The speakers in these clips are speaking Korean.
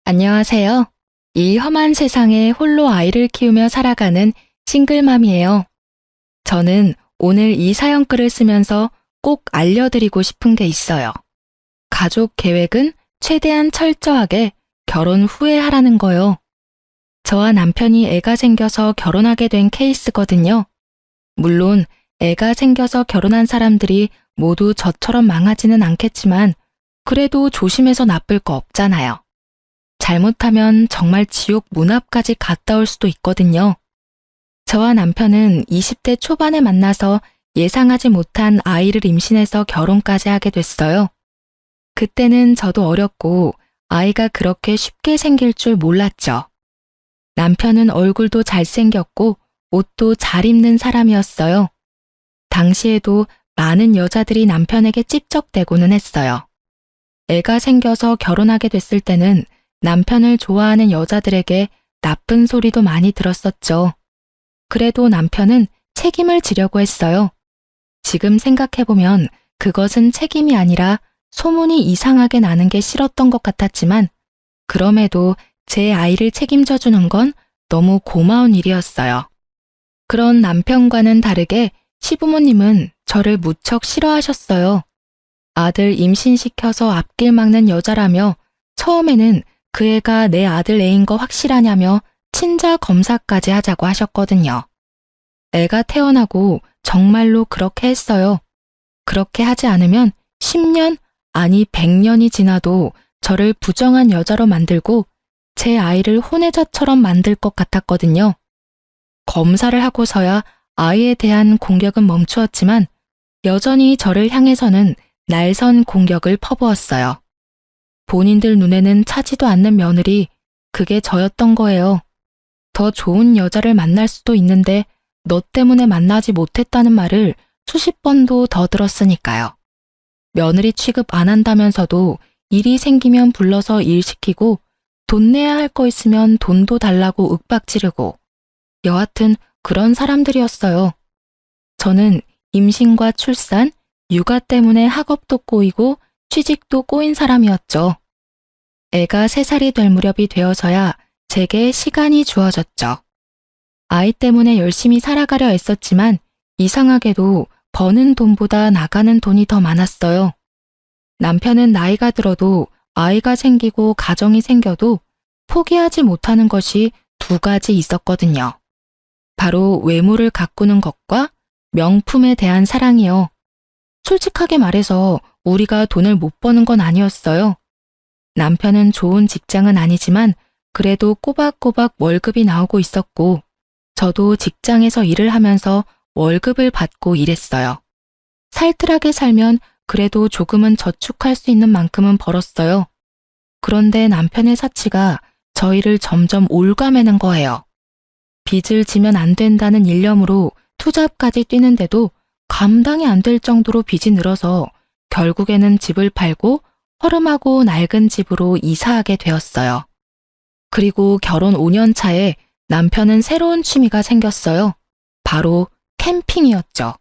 안녕하세요. 이 험한 세상에 홀로 아이를 키우며 살아가는 싱글맘이에요. 저는 오늘 이 사연글을 쓰면서 꼭 알려드리고 싶은 게 있어요. 가족 계획은 최대한 철저하게 결혼 후에 하라는 거요. 저와 남편이 애가 생겨서 결혼하게 된 케이스거든요. 물론 애가 생겨서 결혼한 사람들이 모두 저처럼 망하지는 않겠지만 그래도 조심해서 나쁠 거 없잖아요. 잘못하면 정말 지옥 문 앞까지 갔다 올 수도 있거든요. 저와 남편은 20대 초반에 만나서 예상하지 못한 아이를 임신해서 결혼까지 하게 됐어요. 그때는 저도 어렸고 아이가 그렇게 쉽게 생길 줄 몰랐죠. 남편은 얼굴도 잘생겼고 옷도 잘 입는 사람이었어요. 당시에도 많은 여자들이 남편에게 찝적대고는 했어요. 애가 생겨서 결혼하게 됐을 때는 남편을 좋아하는 여자들에게 나쁜 소리도 많이 들었었죠. 그래도 남편은 책임을 지려고 했어요. 지금 생각해보면 그것은 책임이 아니라 소문이 이상하게 나는 게 싫었던 것 같았지만 그럼에도 제 아이를 책임져 주는 건 너무 고마운 일이었어요. 그런 남편과는 다르게 시부모님은 저를 무척 싫어하셨어요. 아들 임신시켜서 앞길 막는 여자라며 처음에는 그 애가 내 아들 애인 거 확실하냐며 친자 검사까지 하자고 하셨거든요. 애가 태어나고 정말로 그렇게 했어요. 그렇게 하지 않으면 10년, 아니 100년이 지나도 저를 부정한 여자로 만들고 제 아이를 혼외자처럼 만들 것 같았거든요. 검사를 하고서야 아이에 대한 공격은 멈추었지만 여전히 저를 향해서는 날선 공격을 퍼부었어요. 본인들 눈에는 차지도 않는 며느리, 그게 저였던 거예요. 더 좋은 여자를 만날 수도 있는데 너 때문에 만나지 못했다는 말을 수십 번도 더 들었으니까요. 며느리 취급 안 한다면서도 일이 생기면 불러서 일 시키고 돈 내야 할 거 있으면 돈도 달라고 윽박지르고 여하튼 그런 사람들이었어요. 저는 임신과 출산, 육아 때문에 학업도 꼬이고 취직도 꼬인 사람이었죠. 애가 3살이 될 무렵이 되어서야 제게 시간이 주어졌죠. 아이 때문에 열심히 살아가려 애썼지만 이상하게도 버는 돈보다 나가는 돈이 더 많았어요. 남편은 나이가 들어도 아이가 생기고 가정이 생겨도 포기하지 못하는 것이 2가지 있었거든요. 바로 외모를 가꾸는 것과 명품에 대한 사랑이요. 솔직하게 말해서 우리가 돈을 못 버는 건 아니었어요. 남편은 좋은 직장은 아니지만 그래도 꼬박꼬박 월급이 나오고 있었고 저도 직장에서 일을 하면서 월급을 받고 일했어요. 살뜰하게 살면 그래도 조금은 저축할 수 있는 만큼은 벌었어요. 그런데 남편의 사치가 저희를 점점 올가매는 거예요. 빚을 지면 안 된다는 일념으로 투잡까지 뛰는데도 감당이 안 될 정도로 빚이 늘어서 결국에는 집을 팔고 허름하고 낡은 집으로 이사하게 되었어요. 그리고 결혼 5년 차에 남편은 새로운 취미가 생겼어요. 바로 캠핑이었죠.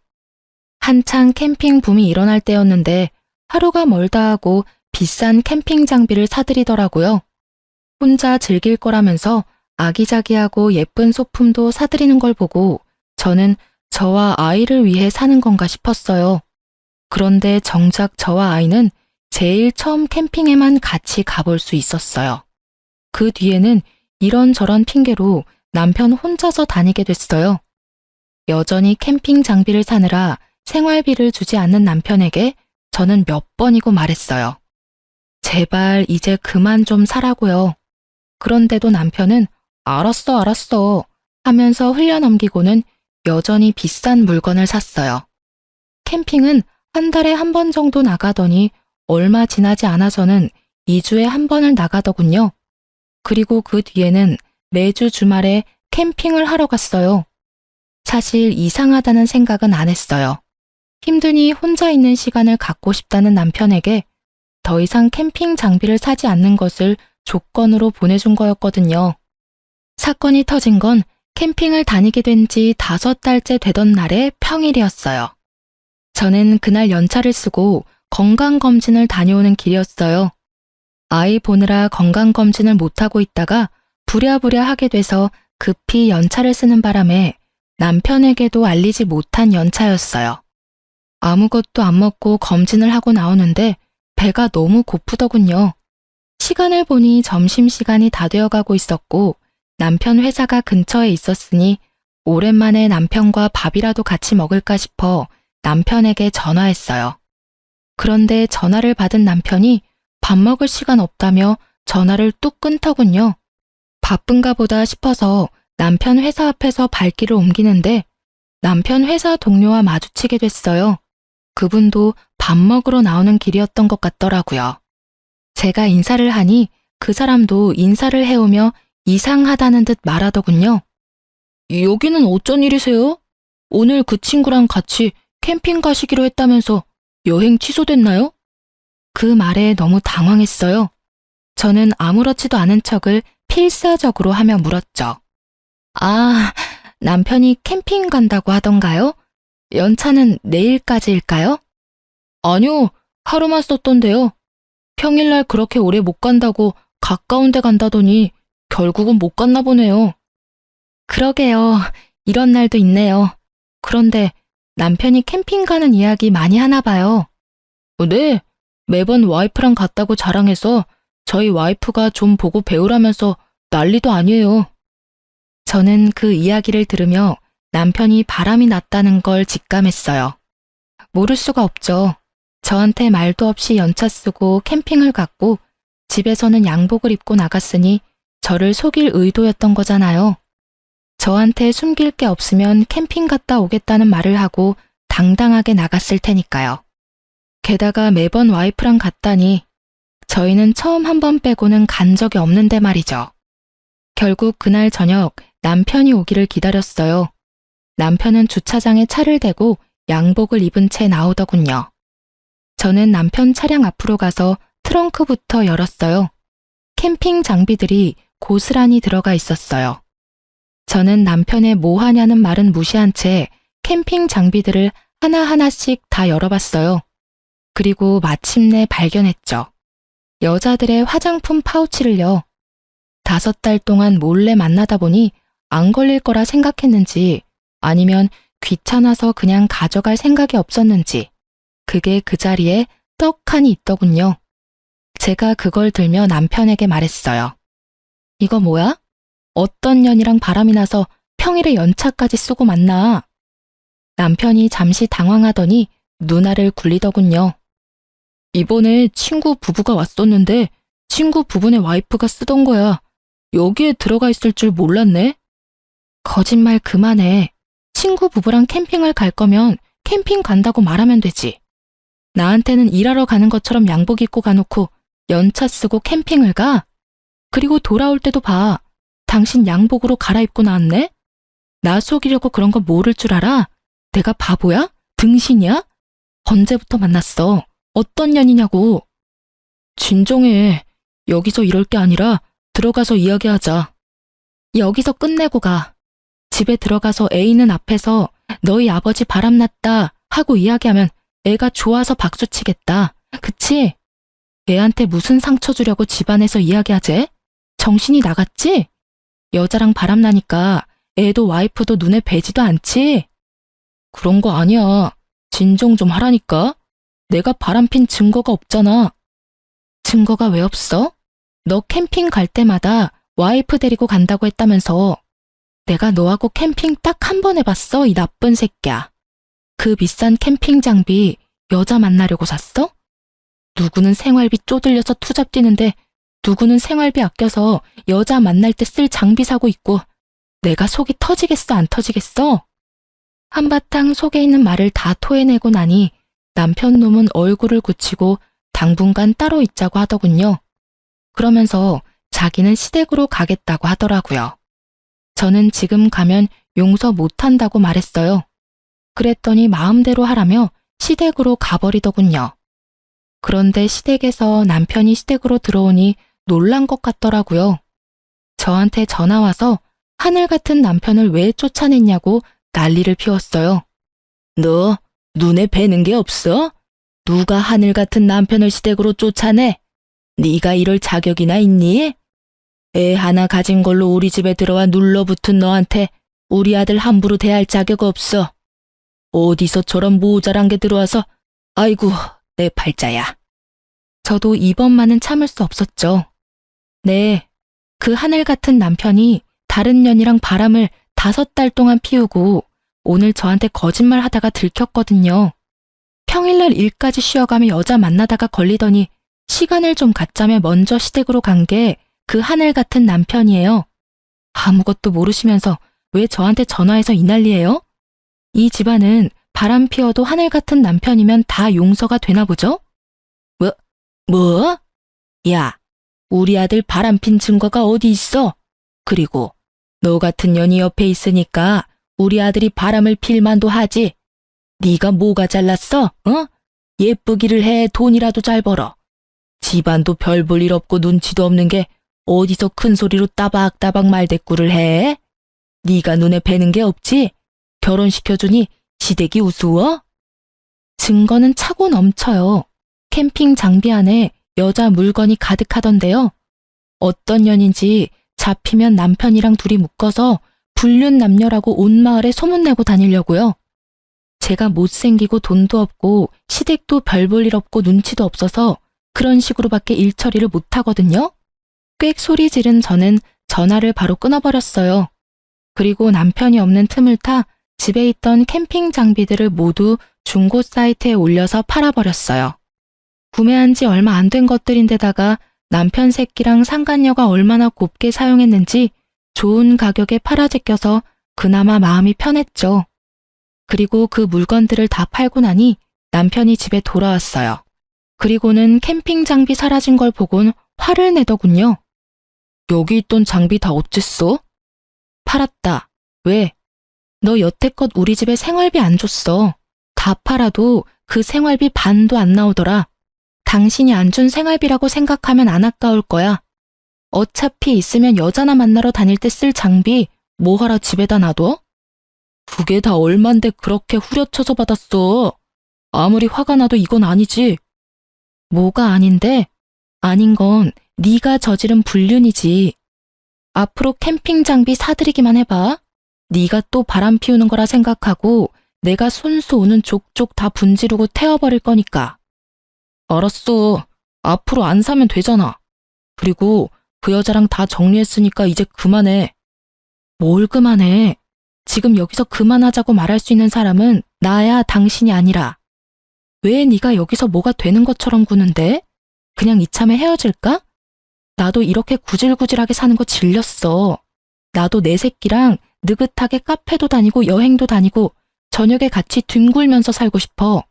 한창 캠핑 붐이 일어날 때였는데 하루가 멀다 하고 비싼 캠핑 장비를 사들이더라고요. 혼자 즐길 거라면서 아기자기하고 예쁜 소품도 사들이는 걸 보고 저는 저와 아이를 위해 사는 건가 싶었어요. 그런데 정작 저와 아이는 제일 처음 캠핑에만 같이 가볼 수 있었어요. 그 뒤에는 이런저런 핑계로 남편 혼자서 다니게 됐어요. 여전히 캠핑 장비를 사느라 생활비를 주지 않는 남편에게 저는 몇 번이고 말했어요. 제발 이제 그만 좀 사라고요. 그런데도 남편은 알았어 하면서 흘려넘기고는 여전히 비싼 물건을 샀어요. 캠핑은 한 달에 한 번 정도 나가더니 얼마 지나지 않아서는 2주에 한 번을 나가더군요. 그리고 그 뒤에는 매주 주말에 캠핑을 하러 갔어요. 사실 이상하다는 생각은 안 했어요. 힘드니 혼자 있는 시간을 갖고 싶다는 남편에게 더 이상 캠핑 장비를 사지 않는 것을 조건으로 보내준 거였거든요. 사건이 터진 건 캠핑을 다니게 된 지 5달째 되던 날의 평일이었어요. 저는 그날 연차를 쓰고 건강검진을 다녀오는 길이었어요. 아이 보느라 건강검진을 못하고 있다가 부랴부랴 하게 돼서 급히 연차를 쓰는 바람에 남편에게도 알리지 못한 연차였어요. 아무것도 안 먹고 검진을 하고 나오는데 배가 너무 고프더군요. 시간을 보니 점심시간이 다 되어가고 있었고 남편 회사가 근처에 있었으니 오랜만에 남편과 밥이라도 같이 먹을까 싶어 남편에게 전화했어요. 그런데 전화를 받은 남편이 밥 먹을 시간 없다며 전화를 뚝 끊더군요. 바쁜가 보다 싶어서 남편 회사 앞에서 발길을 옮기는데 남편 회사 동료와 마주치게 됐어요. 그분도 밥 먹으러 나오는 길이었던 것 같더라고요. 제가 인사를 하니 그 사람도 인사를 해오며 이상하다는 듯 말하더군요. 여기는 어쩐 일이세요? 오늘 그 친구랑 같이 캠핑 가시기로 했다면서 여행 취소됐나요? 그 말에 너무 당황했어요. 저는 아무렇지도 않은 척을 필사적으로 하며 물었죠. 아, 남편이 캠핑 간다고 하던가요? 연차는 내일까지일까요? 아니요, 하루만 썼던데요. 평일날 그렇게 오래 못 간다고 가까운 데 간다더니 결국은 못 갔나 보네요. 그러게요. 이런 날도 있네요. 그런데 남편이 캠핑 가는 이야기 많이 하나 봐요. 네, 매번 와이프랑 갔다고 자랑해서 저희 와이프가 좀 보고 배우라면서 난리도 아니에요. 저는 그 이야기를 들으며 남편이 바람이 났다는 걸 직감했어요. 모를 수가 없죠. 저한테 말도 없이 연차 쓰고 캠핑을 갔고 집에서는 양복을 입고 나갔으니 저를 속일 의도였던 거잖아요. 저한테 숨길 게 없으면 캠핑 갔다 오겠다는 말을 하고 당당하게 나갔을 테니까요. 게다가 매번 와이프랑 갔다니 저희는 처음 한 번 빼고는 간 적이 없는데 말이죠. 결국 그날 저녁 남편이 오기를 기다렸어요. 남편은 주차장에 차를 대고 양복을 입은 채 나오더군요. 저는 남편 차량 앞으로 가서 트렁크부터 열었어요. 캠핑 장비들이 고스란히 들어가 있었어요. 저는 남편의 뭐 하냐는 말은 무시한 채 캠핑 장비들을 하나하나씩 다 열어봤어요. 그리고 마침내 발견했죠. 여자들의 화장품 파우치를요. 5달 동안 몰래 만나다 보니 안 걸릴 거라 생각했는지 아니면 귀찮아서 그냥 가져갈 생각이 없었는지 그게 그 자리에 떡하니 있더군요. 제가 그걸 들며 남편에게 말했어요. 이거 뭐야? 어떤 년이랑 바람이 나서 평일에 연차까지 쓰고 만나. 남편이 잠시 당황하더니 누나를 굴리더군요. 이번에 친구 부부가 왔었는데 친구 부부네 와이프가 쓰던 거야. 여기에 들어가 있을 줄 몰랐네. 거짓말 그만해. 친구 부부랑 캠핑을 갈 거면 캠핑 간다고 말하면 되지. 나한테는 일하러 가는 것처럼 양복 입고 가놓고 연차 쓰고 캠핑을 가? 그리고 돌아올 때도 봐. 당신 양복으로 갈아입고 나왔네? 나 속이려고 그런 거 모를 줄 알아? 내가 바보야? 등신이야? 언제부터 만났어? 어떤 년이냐고. 진정해. 여기서 이럴 게 아니라 들어가서 이야기하자. 여기서 끝내고 가. 집에 들어가서 애 있는 앞에서 너희 아버지 바람났다 하고 이야기하면 애가 좋아서 박수치겠다. 그치? 애한테 무슨 상처 주려고 집안에서 이야기하재? 정신이 나갔지? 여자랑 바람나니까 애도 와이프도 눈에 뵈지도 않지? 그런 거 아니야. 진정 좀 하라니까. 내가 바람핀 증거가 없잖아. 증거가 왜 없어? 너 캠핑 갈 때마다 와이프 데리고 간다고 했다면서. 내가 너하고 캠핑 딱 한 번 해봤어, 이 나쁜 새끼야. 그 비싼 캠핑 장비 여자 만나려고 샀어? 누구는 생활비 쪼들려서 투잡 뛰는데 누구는 생활비 아껴서 여자 만날 때 쓸 장비 사고 있고 내가 속이 터지겠어, 안 터지겠어? 한바탕 속에 있는 말을 다 토해내고 나니 남편 놈은 얼굴을 굳히고 당분간 따로 있자고 하더군요. 그러면서 자기는 시댁으로 가겠다고 하더라고요. 저는 지금 가면 용서 못한다고 말했어요. 그랬더니 마음대로 하라며 시댁으로 가버리더군요. 그런데 시댁에서 남편이 시댁으로 들어오니 놀란 것 같더라고요. 저한테 전화 와서 하늘 같은 남편을 왜 쫓아냈냐고 난리를 피웠어요. 너 눈에 뵈는 게 없어? 누가 하늘 같은 남편을 시댁으로 쫓아내? 네가 이럴 자격이나 있니? 애 하나 가진 걸로 우리 집에 들어와 눌러붙은 너한테 우리 아들 함부로 대할 자격 없어. 어디서 저런 모자란 게 들어와서 아이고 내 팔자야. 저도 이번만은 참을 수 없었죠. 네, 그 하늘 같은 남편이 다른 년이랑 바람을 5달 동안 피우고 오늘 저한테 거짓말 하다가 들켰거든요. 평일날 일까지 쉬어가며 여자 만나다가 걸리더니 시간을 좀 갖자며 먼저 시댁으로 간 게 그 하늘 같은 남편이에요. 아무것도 모르시면서 왜 저한테 전화해서 이 난리예요? 이 집안은 바람 피워도 하늘 같은 남편이면 다 용서가 되나 보죠? 뭐? 야, 우리 아들 바람핀 증거가 어디 있어? 그리고 너 같은 년이 옆에 있으니까 우리 아들이 바람을 필 만도 하지. 네가 뭐가 잘났어? 어? 예쁘기를 해 돈이라도 잘 벌어. 집안도 별 볼 일 없고 눈치도 없는 게 어디서 큰 소리로 따박따박 말대꾸를 해? 네가 눈에 뵈는 게 없지? 결혼시켜주니 시댁이 우스워? 증거는 차고 넘쳐요. 캠핑 장비 안에 여자 물건이 가득하던데요. 어떤 년인지 잡히면 남편이랑 둘이 묶어서 불륜 남녀라고 온 마을에 소문내고 다니려고요. 제가 못생기고 돈도 없고 시댁도 별 볼 일 없고 눈치도 없어서 그런 식으로밖에 일 처리를 못하거든요. 꽥 소리 지른 저는 전화를 바로 끊어버렸어요. 그리고 남편이 없는 틈을 타 집에 있던 캠핑 장비들을 모두 중고 사이트에 올려서 팔아버렸어요. 구매한 지 얼마 안 된 것들인데다가 남편 새끼랑 상간녀가 얼마나 곱게 사용했는지 좋은 가격에 팔아제껴서 그나마 마음이 편했죠. 그리고 그 물건들을 다 팔고 나니 남편이 집에 돌아왔어요. 그리고는 캠핑 장비 사라진 걸 보곤 화를 내더군요. 여기 있던 장비 다 어쨌어? 팔았다. 왜? 너 여태껏 우리 집에 생활비 안 줬어. 다 팔아도 그 생활비 반도 안 나오더라. 당신이 안 준 생활비라고 생각하면 안 아까울 거야. 어차피 있으면 여자나 만나러 다닐 때 쓸 장비 뭐하러 집에다 놔둬? 그게 다 얼만데 그렇게 후려쳐서 받았어. 아무리 화가 나도 이건 아니지. 뭐가 아닌데? 아닌 건 네가 저지른 불륜이지. 앞으로 캠핑 장비 사들이기만 해봐. 네가 또 바람 피우는 거라 생각하고 내가 손수 오는 족족 다 분지르고 태워버릴 거니까. 알았어. 앞으로 안 사면 되잖아. 그리고 그 여자랑 다 정리했으니까 이제 그만해. 뭘 그만해. 지금 여기서 그만하자고 말할 수 있는 사람은 나야 당신이 아니라. 왜 네가 여기서 뭐가 되는 것처럼 구는데? 그냥 이참에 헤어질까? 나도 이렇게 구질구질하게 사는 거 질렸어. 나도 내 새끼랑 느긋하게 카페도 다니고 여행도 다니고 저녁에 같이 뒹굴면서 살고 싶어.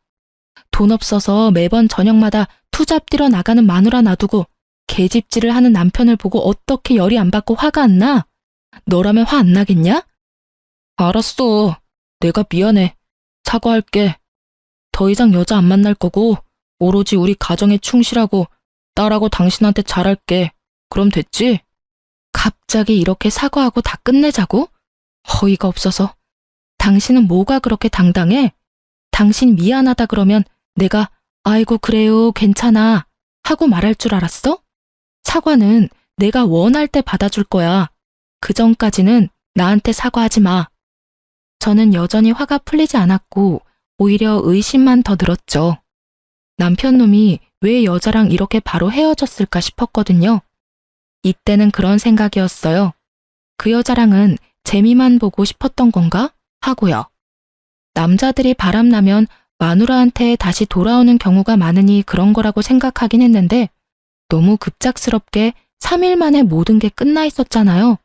돈 없어서 매번 저녁마다 투잡 뛰러 나가는 마누라 놔두고 개집질을 하는 남편을 보고 어떻게 열이 안 받고 화가 안 나? 너라면 화 안 나겠냐? 알았어. 내가 미안해. 사과할게. 더 이상 여자 안 만날 거고 오로지 우리 가정에 충실하고 딸하고 당신한테 잘할게. 그럼 됐지? 갑자기 이렇게 사과하고 다 끝내자고? 어이가 없어서. 당신은 뭐가 그렇게 당당해? 당신 미안하다 그러면 내가 아이고 그래요 괜찮아 하고 말할 줄 알았어? 사과는 내가 원할 때 받아줄 거야. 그 전까지는 나한테 사과하지 마. 저는 여전히 화가 풀리지 않았고 오히려 의심만 더 들었죠. 남편 놈이 왜 여자랑 이렇게 바로 헤어졌을까 싶었거든요. 이때는 그런 생각이었어요. 그 여자랑은 재미만 보고 싶었던 건가? 하고요. 남자들이 바람나면 마누라한테 다시 돌아오는 경우가 많으니 그런 거라고 생각하긴 했는데 너무 급작스럽게 3일 만에 모든 게 끝나 있었잖아요.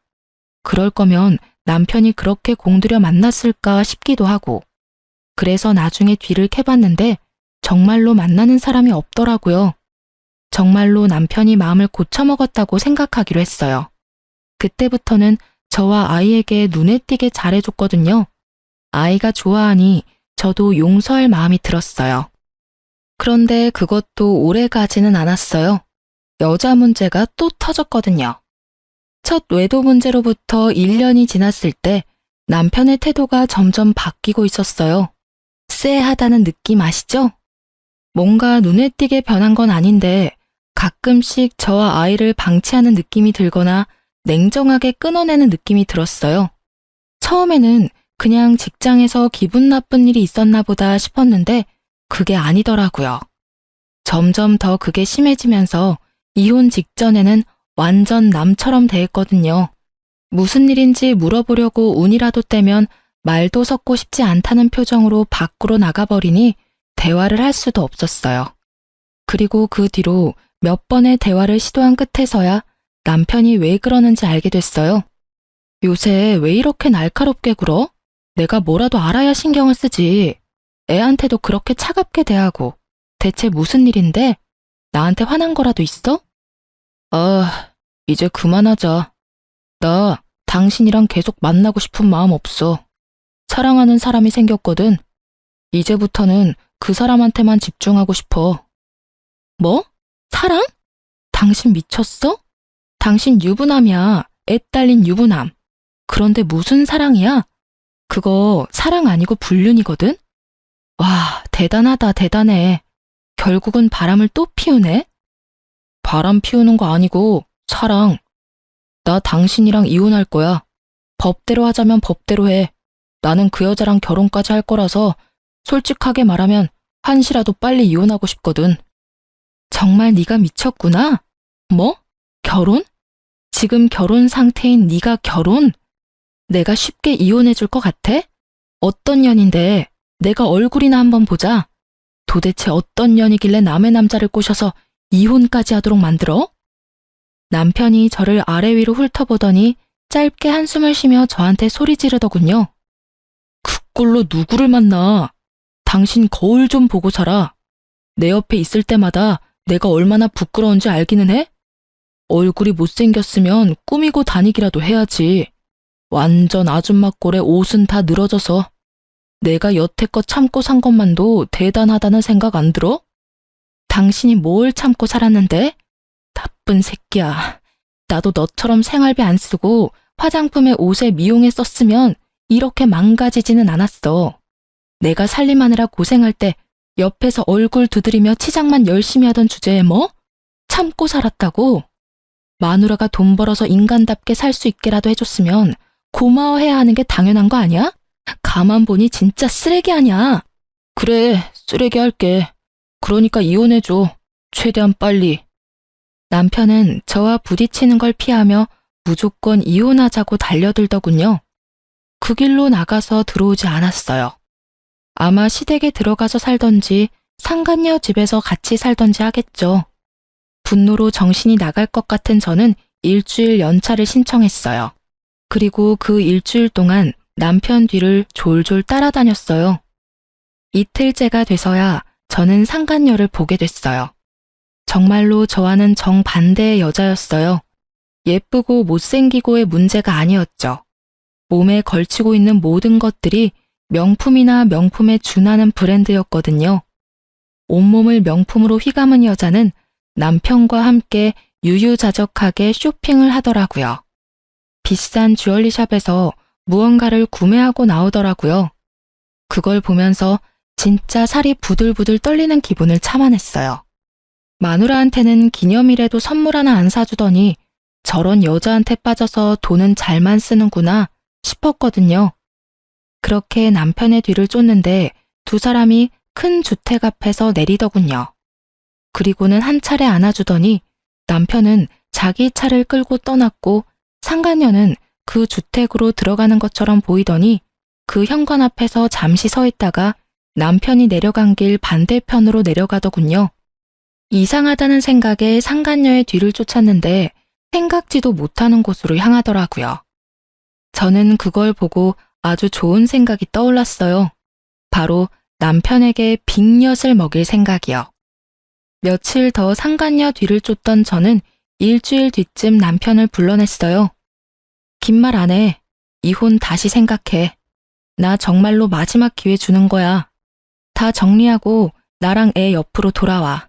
그럴 거면 남편이 그렇게 공들여 만났을까 싶기도 하고. 그래서 나중에 뒤를 캐봤는데 정말로 만나는 사람이 없더라고요. 정말로 남편이 마음을 고쳐먹었다고 생각하기로 했어요. 그때부터는 저와 아이에게 눈에 띄게 잘해줬거든요. 아이가 좋아하니 저도 용서할 마음이 들었어요. 그런데 그것도 오래 가지는 않았어요. 여자 문제가 또 터졌거든요. 첫 외도 문제로부터 1년이 지났을 때 남편의 태도가 점점 바뀌고 있었어요. 쎄하다는 느낌 아시죠? 뭔가 눈에 띄게 변한 건 아닌데 가끔씩 저와 아이를 방치하는 느낌이 들거나 냉정하게 끊어내는 느낌이 들었어요. 처음에는 그냥 직장에서 기분 나쁜 일이 있었나 보다 싶었는데 그게 아니더라고요. 점점 더 그게 심해지면서 이혼 직전에는 완전 남처럼 대했거든요. 무슨 일인지 물어보려고 운이라도 떼면 말도 섞고 싶지 않다는 표정으로 밖으로 나가버리니 대화를 할 수도 없었어요. 그리고 그 뒤로 몇 번의 대화를 시도한 끝에서야 남편이 왜 그러는지 알게 됐어요. 요새 왜 이렇게 날카롭게 굴어? 내가 뭐라도 알아야 신경을 쓰지. 애한테도 그렇게 차갑게 대하고. 대체 무슨 일인데? 나한테 화난 거라도 있어? 아, 이제 그만하자. 나 당신이랑 계속 만나고 싶은 마음 없어. 사랑하는 사람이 생겼거든. 이제부터는 그 사람한테만 집중하고 싶어. 뭐? 사랑? 당신 미쳤어? 당신 유부남이야. 애 딸린 유부남. 그런데 무슨 사랑이야? 그거 사랑 아니고 불륜이거든? 와, 대단하다, 대단해. 결국은 바람을 또 피우네? 바람 피우는 거 아니고 사랑. 나 당신이랑 이혼할 거야. 법대로 하자면 법대로 해. 나는 그 여자랑 결혼까지 할 거라서 솔직하게 말하면 한시라도 빨리 이혼하고 싶거든. 정말 네가 미쳤구나? 뭐? 결혼? 지금 결혼 상태인 네가 결혼? 내가 쉽게 이혼해 줄 것 같아? 어떤 년인데 내가 얼굴이나 한번 보자. 도대체 어떤 년이길래 남의 남자를 꼬셔서 이혼까지 하도록 만들어? 남편이 저를 아래 위로 훑어보더니 짧게 한숨을 쉬며 저한테 소리 지르더군요. 그 꼴로 누구를 만나? 당신 거울 좀 보고 살아. 내 옆에 있을 때마다 내가 얼마나 부끄러운지 알기는 해? 얼굴이 못생겼으면 꾸미고 다니기라도 해야지. 완전 아줌마 꼴에 옷은 다 늘어져서. 내가 여태껏 참고 산 것만도 대단하다는 생각 안 들어? 당신이 뭘 참고 살았는데? 나쁜 새끼야. 나도 너처럼 생활비 안 쓰고 화장품에 옷에 미용에 썼으면 이렇게 망가지지는 않았어. 내가 살림하느라 고생할 때 옆에서 얼굴 두드리며 치장만 열심히 하던 주제에 뭐? 참고 살았다고? 마누라가 돈 벌어서 인간답게 살 수 있게라도 해줬으면 고마워해야 하는 게 당연한 거 아니야? 가만 보니 진짜 쓰레기 아니야. 그래, 쓰레기 할게. 그러니까 이혼해줘. 최대한 빨리. 남편은 저와 부딪히는 걸 피하며 무조건 이혼하자고 달려들더군요. 그 길로 나가서 들어오지 않았어요. 아마 시댁에 들어가서 살던지 상간녀 집에서 같이 살던지 하겠죠. 분노로 정신이 나갈 것 같은 저는 일주일 연차를 신청했어요. 그리고 그 일주일 동안 남편 뒤를 졸졸 따라다녔어요. 이틀째가 돼서야 저는 상간녀를 보게 됐어요. 정말로 저와는 정반대의 여자였어요. 예쁘고 못생기고의 문제가 아니었죠. 몸에 걸치고 있는 모든 것들이 명품이나 명품에 준하는 브랜드였거든요. 온몸을 명품으로 휘감은 여자는 남편과 함께 유유자적하게 쇼핑을 하더라고요. 비싼 주얼리샵에서 무언가를 구매하고 나오더라고요. 그걸 보면서 진짜 살이 부들부들 떨리는 기분을 참아냈어요. 마누라한테는 기념일에도 선물 하나 안 사주더니 저런 여자한테 빠져서 돈은 잘만 쓰는구나 싶었거든요. 그렇게 남편의 뒤를 쫓는데 두 사람이 큰 주택 앞에서 내리더군요. 그리고는 한 차례 안아주더니 남편은 자기 차를 끌고 떠났고 상간녀는 그 주택으로 들어가는 것처럼 보이더니 그 현관 앞에서 잠시 서 있다가 남편이 내려간 길 반대편으로 내려가더군요. 이상하다는 생각에 상간녀의 뒤를 쫓았는데 생각지도 못하는 곳으로 향하더라고요. 저는 그걸 보고 아주 좋은 생각이 떠올랐어요. 바로 남편에게 빅엿을 먹일 생각이요. 며칠 더 상간녀 뒤를 쫓던 저는 일주일 뒤쯤 남편을 불러냈어요. 긴 말 안 해. 이혼 다시 생각해. 나 정말로 마지막 기회 주는 거야. 다 정리하고 나랑 애 옆으로 돌아와.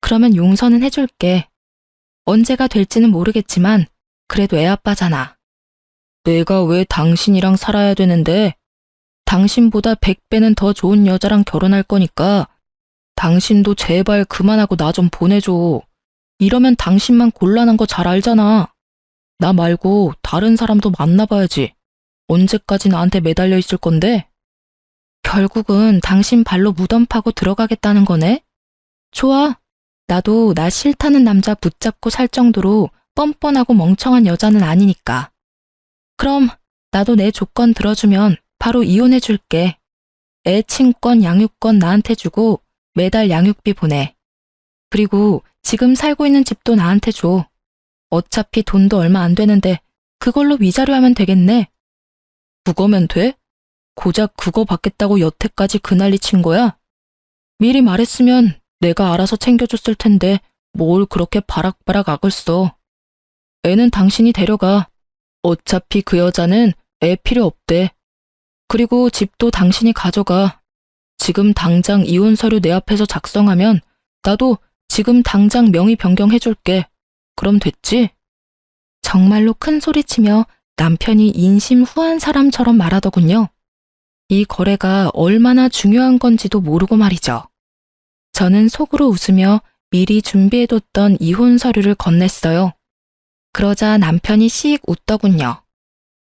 그러면 용서는 해줄게. 언제가 될지는 모르겠지만 그래도 애 아빠잖아. 내가 왜 당신이랑 살아야 되는데? 당신보다 100배는 더 좋은 여자랑 결혼할 거니까 당신도 제발 그만하고 나 좀 보내줘. 이러면 당신만 곤란한 거 잘 알잖아. 나 말고 다른 사람도 만나봐야지. 언제까지 나한테 매달려 있을 건데? 결국은 당신 발로 무덤 파고 들어가겠다는 거네? 좋아. 나도 나 싫다는 남자 붙잡고 살 정도로 뻔뻔하고 멍청한 여자는 아니니까. 그럼 나도 내 조건 들어주면 바로 이혼해 줄게. 애 친권, 양육권 나한테 주고 매달 양육비 보내. 그리고 지금 살고 있는 집도 나한테 줘. 어차피 돈도 얼마 안 되는데 그걸로 위자료 하면 되겠네. 그거면 돼? 고작 그거 받겠다고 여태까지 그 난리 친 거야? 미리 말했으면 내가 알아서 챙겨줬을 텐데 뭘 그렇게 바락바락 악을 써. 애는 당신이 데려가. 어차피 그 여자는 애 필요 없대. 그리고 집도 당신이 가져가. 지금 당장 이혼 서류 내 앞에서 작성하면 나도 지금 당장 명의 변경해줄게. 그럼 됐지? 정말로 큰 소리치며 남편이 인심 후한 사람처럼 말하더군요. 이 거래가 얼마나 중요한 건지도 모르고 말이죠. 저는 속으로 웃으며 미리 준비해뒀던 이혼 서류를 건넸어요. 그러자 남편이 씩 웃더군요.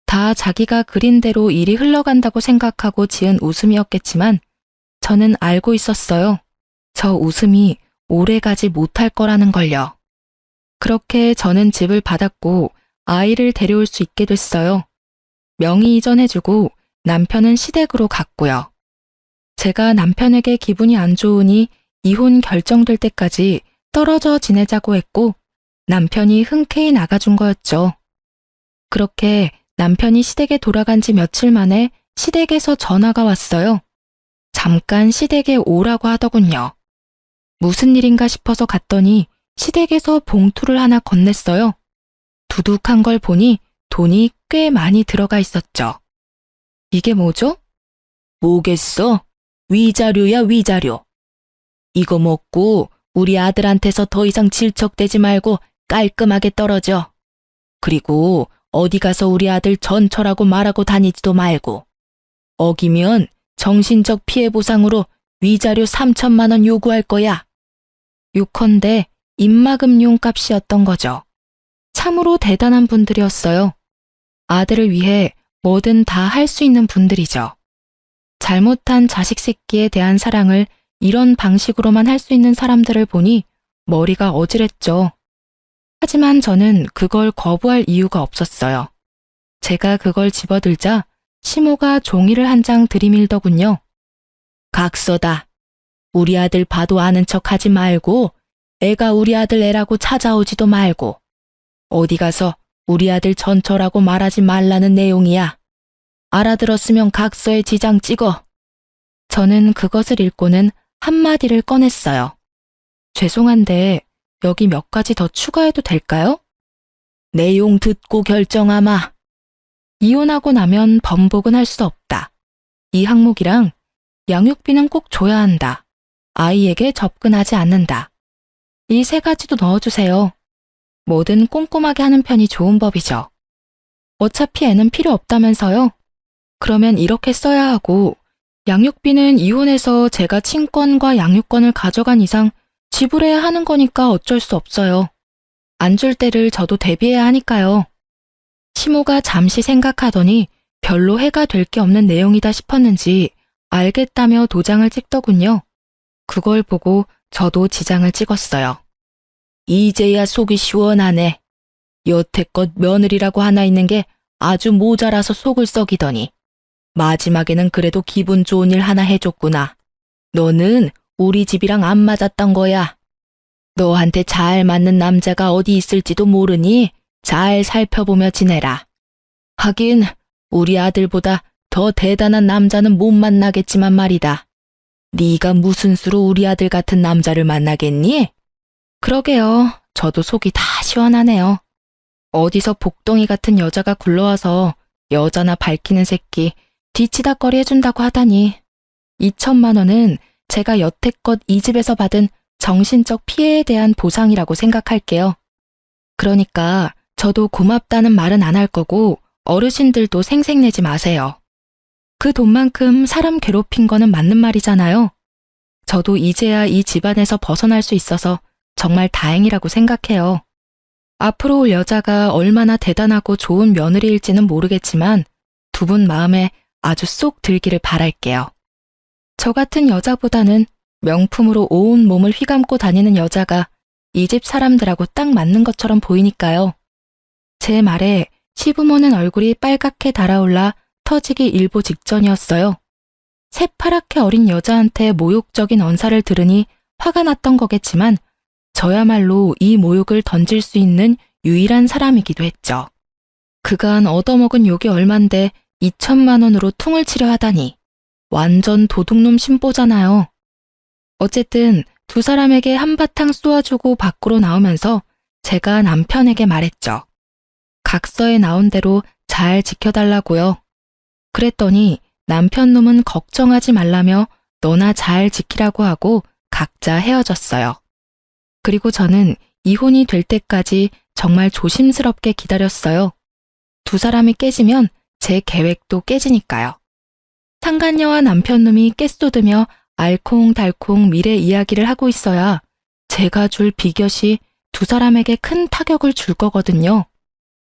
다 자기가 그린 대로 일이 흘러간다고 생각하고 지은 웃음이었겠지만 저는 알고 있었어요. 저 웃음이 오래가지 못할 거라는 걸요. 그렇게 저는 집을 받았고 아이를 데려올 수 있게 됐어요. 명의 이전해주고 남편은 시댁으로 갔고요. 제가 남편에게 기분이 안 좋으니 이혼 결정될 때까지 떨어져 지내자고 했고 남편이 흔쾌히 나가준 거였죠. 그렇게 남편이 시댁에 돌아간 지 며칠 만에 시댁에서 전화가 왔어요. 잠깐 시댁에 오라고 하더군요. 무슨 일인가 싶어서 갔더니 시댁에서 봉투를 하나 건넸어요. 두둑한 걸 보니 돈이 꽤 많이 들어가 있었죠. 이게 뭐죠? 뭐겠어? 위자료야, 위자료. 이거 먹고 우리 아들한테서 더 이상 질척대지 말고 깔끔하게 떨어져. 그리고 어디 가서 우리 아들 전처라고 말하고 다니지도 말고. 어기면 정신적 피해 보상으로 위자료 3천만 원 요구할 거야. 요컨대 입막음용 값이었던 거죠. 참으로 대단한 분들이었어요. 아들을 위해 뭐든 다 할 수 있는 분들이죠. 잘못한 자식 새끼에 대한 사랑을 이런 방식으로만 할 수 있는 사람들을 보니 머리가 어지랬죠. 하지만 저는 그걸 거부할 이유가 없었어요. 제가 그걸 집어들자 시모가 종이를 한 장 들이밀더군요. 각서다. 우리 아들 봐도 아는 척 하지 말고 애가 우리 아들 애라고 찾아오지도 말고 어디 가서 우리 아들 전처라고 말하지 말라는 내용이야. 알아들었으면 각서에 지장 찍어. 저는 그것을 읽고는 한마디를 꺼냈어요. 죄송한데 여기 몇 가지 더 추가해도 될까요? 내용 듣고 결정하마. 이혼하고 나면 번복은 할 수 없다. 이 항목이랑 양육비는 꼭 줘야 한다. 아이에게 접근하지 않는다. 이 세 가지도 넣어주세요. 뭐든 꼼꼼하게 하는 편이 좋은 법이죠. 어차피 애는 필요 없다면서요? 그러면 이렇게 써야 하고 양육비는 이혼해서 제가 친권과 양육권을 가져간 이상 지불해야 하는 거니까 어쩔 수 없어요. 안 줄 때를 저도 대비해야 하니까요. 시모가 잠시 생각하더니 별로 해가 될 게 없는 내용이다 싶었는지 알겠다며 도장을 찍더군요. 그걸 보고 저도 지장을 찍었어요. 이제야 속이 시원하네. 여태껏 며느리라고 하나 있는 게 아주 모자라서 속을 썩이더니 마지막에는 그래도 기분 좋은 일 하나 해줬구나. 너는 우리 집이랑 안 맞았던 거야. 너한테 잘 맞는 남자가 어디 있을지도 모르니 잘 살펴보며 지내라. 하긴 우리 아들보다 더 대단한 남자는 못 만나겠지만 말이다. 네가 무슨 수로 우리 아들 같은 남자를 만나겠니? 그러게요. 저도 속이 다 시원하네요. 어디서 복덩이 같은 여자가 굴러와서 여자나 밝히는 새끼 뒤치다거리 해준다고 하다니. 2천만 원은 제가 여태껏 이 집에서 받은 정신적 피해에 대한 보상이라고 생각할게요. 그러니까 저도 고맙다는 말은 안 할 거고 어르신들도 생색내지 마세요. 그 돈만큼 사람 괴롭힌 거는 맞는 말이잖아요. 저도 이제야 이 집안에서 벗어날 수 있어서 정말 다행이라고 생각해요. 앞으로 올 여자가 얼마나 대단하고 좋은 며느리일지는 모르겠지만 두 분 마음에 아주 쏙 들기를 바랄게요. 저 같은 여자보다는 명품으로 온 몸을 휘감고 다니는 여자가 이 집 사람들하고 딱 맞는 것처럼 보이니까요. 제 말에 시부모는 얼굴이 빨갛게 달아올라 터지기 일보 직전이었어요. 새파랗게 어린 여자한테 모욕적인 언사를 들으니 화가 났던 거겠지만 저야말로 이 모욕을 던질 수 있는 유일한 사람이기도 했죠. 그간 얻어먹은 욕이 얼만데 2천만 원으로 퉁을 치려 하다니 완전 도둑놈 신보잖아요. 어쨌든 두 사람에게 한바탕 쏘아주고 밖으로 나오면서 제가 남편에게 말했죠. 각서에 나온 대로 잘 지켜달라고요. 그랬더니 남편놈은 걱정하지 말라며 너나 잘 지키라고 하고 각자 헤어졌어요. 그리고 저는 이혼이 될 때까지 정말 조심스럽게 기다렸어요. 두 사람이 깨지면 제 계획도 깨지니까요. 상간녀와 남편놈이 깨쏟으며 알콩달콩 미래 이야기를 하고 있어야 제가 줄 비곁이 두 사람에게 큰 타격을 줄 거거든요.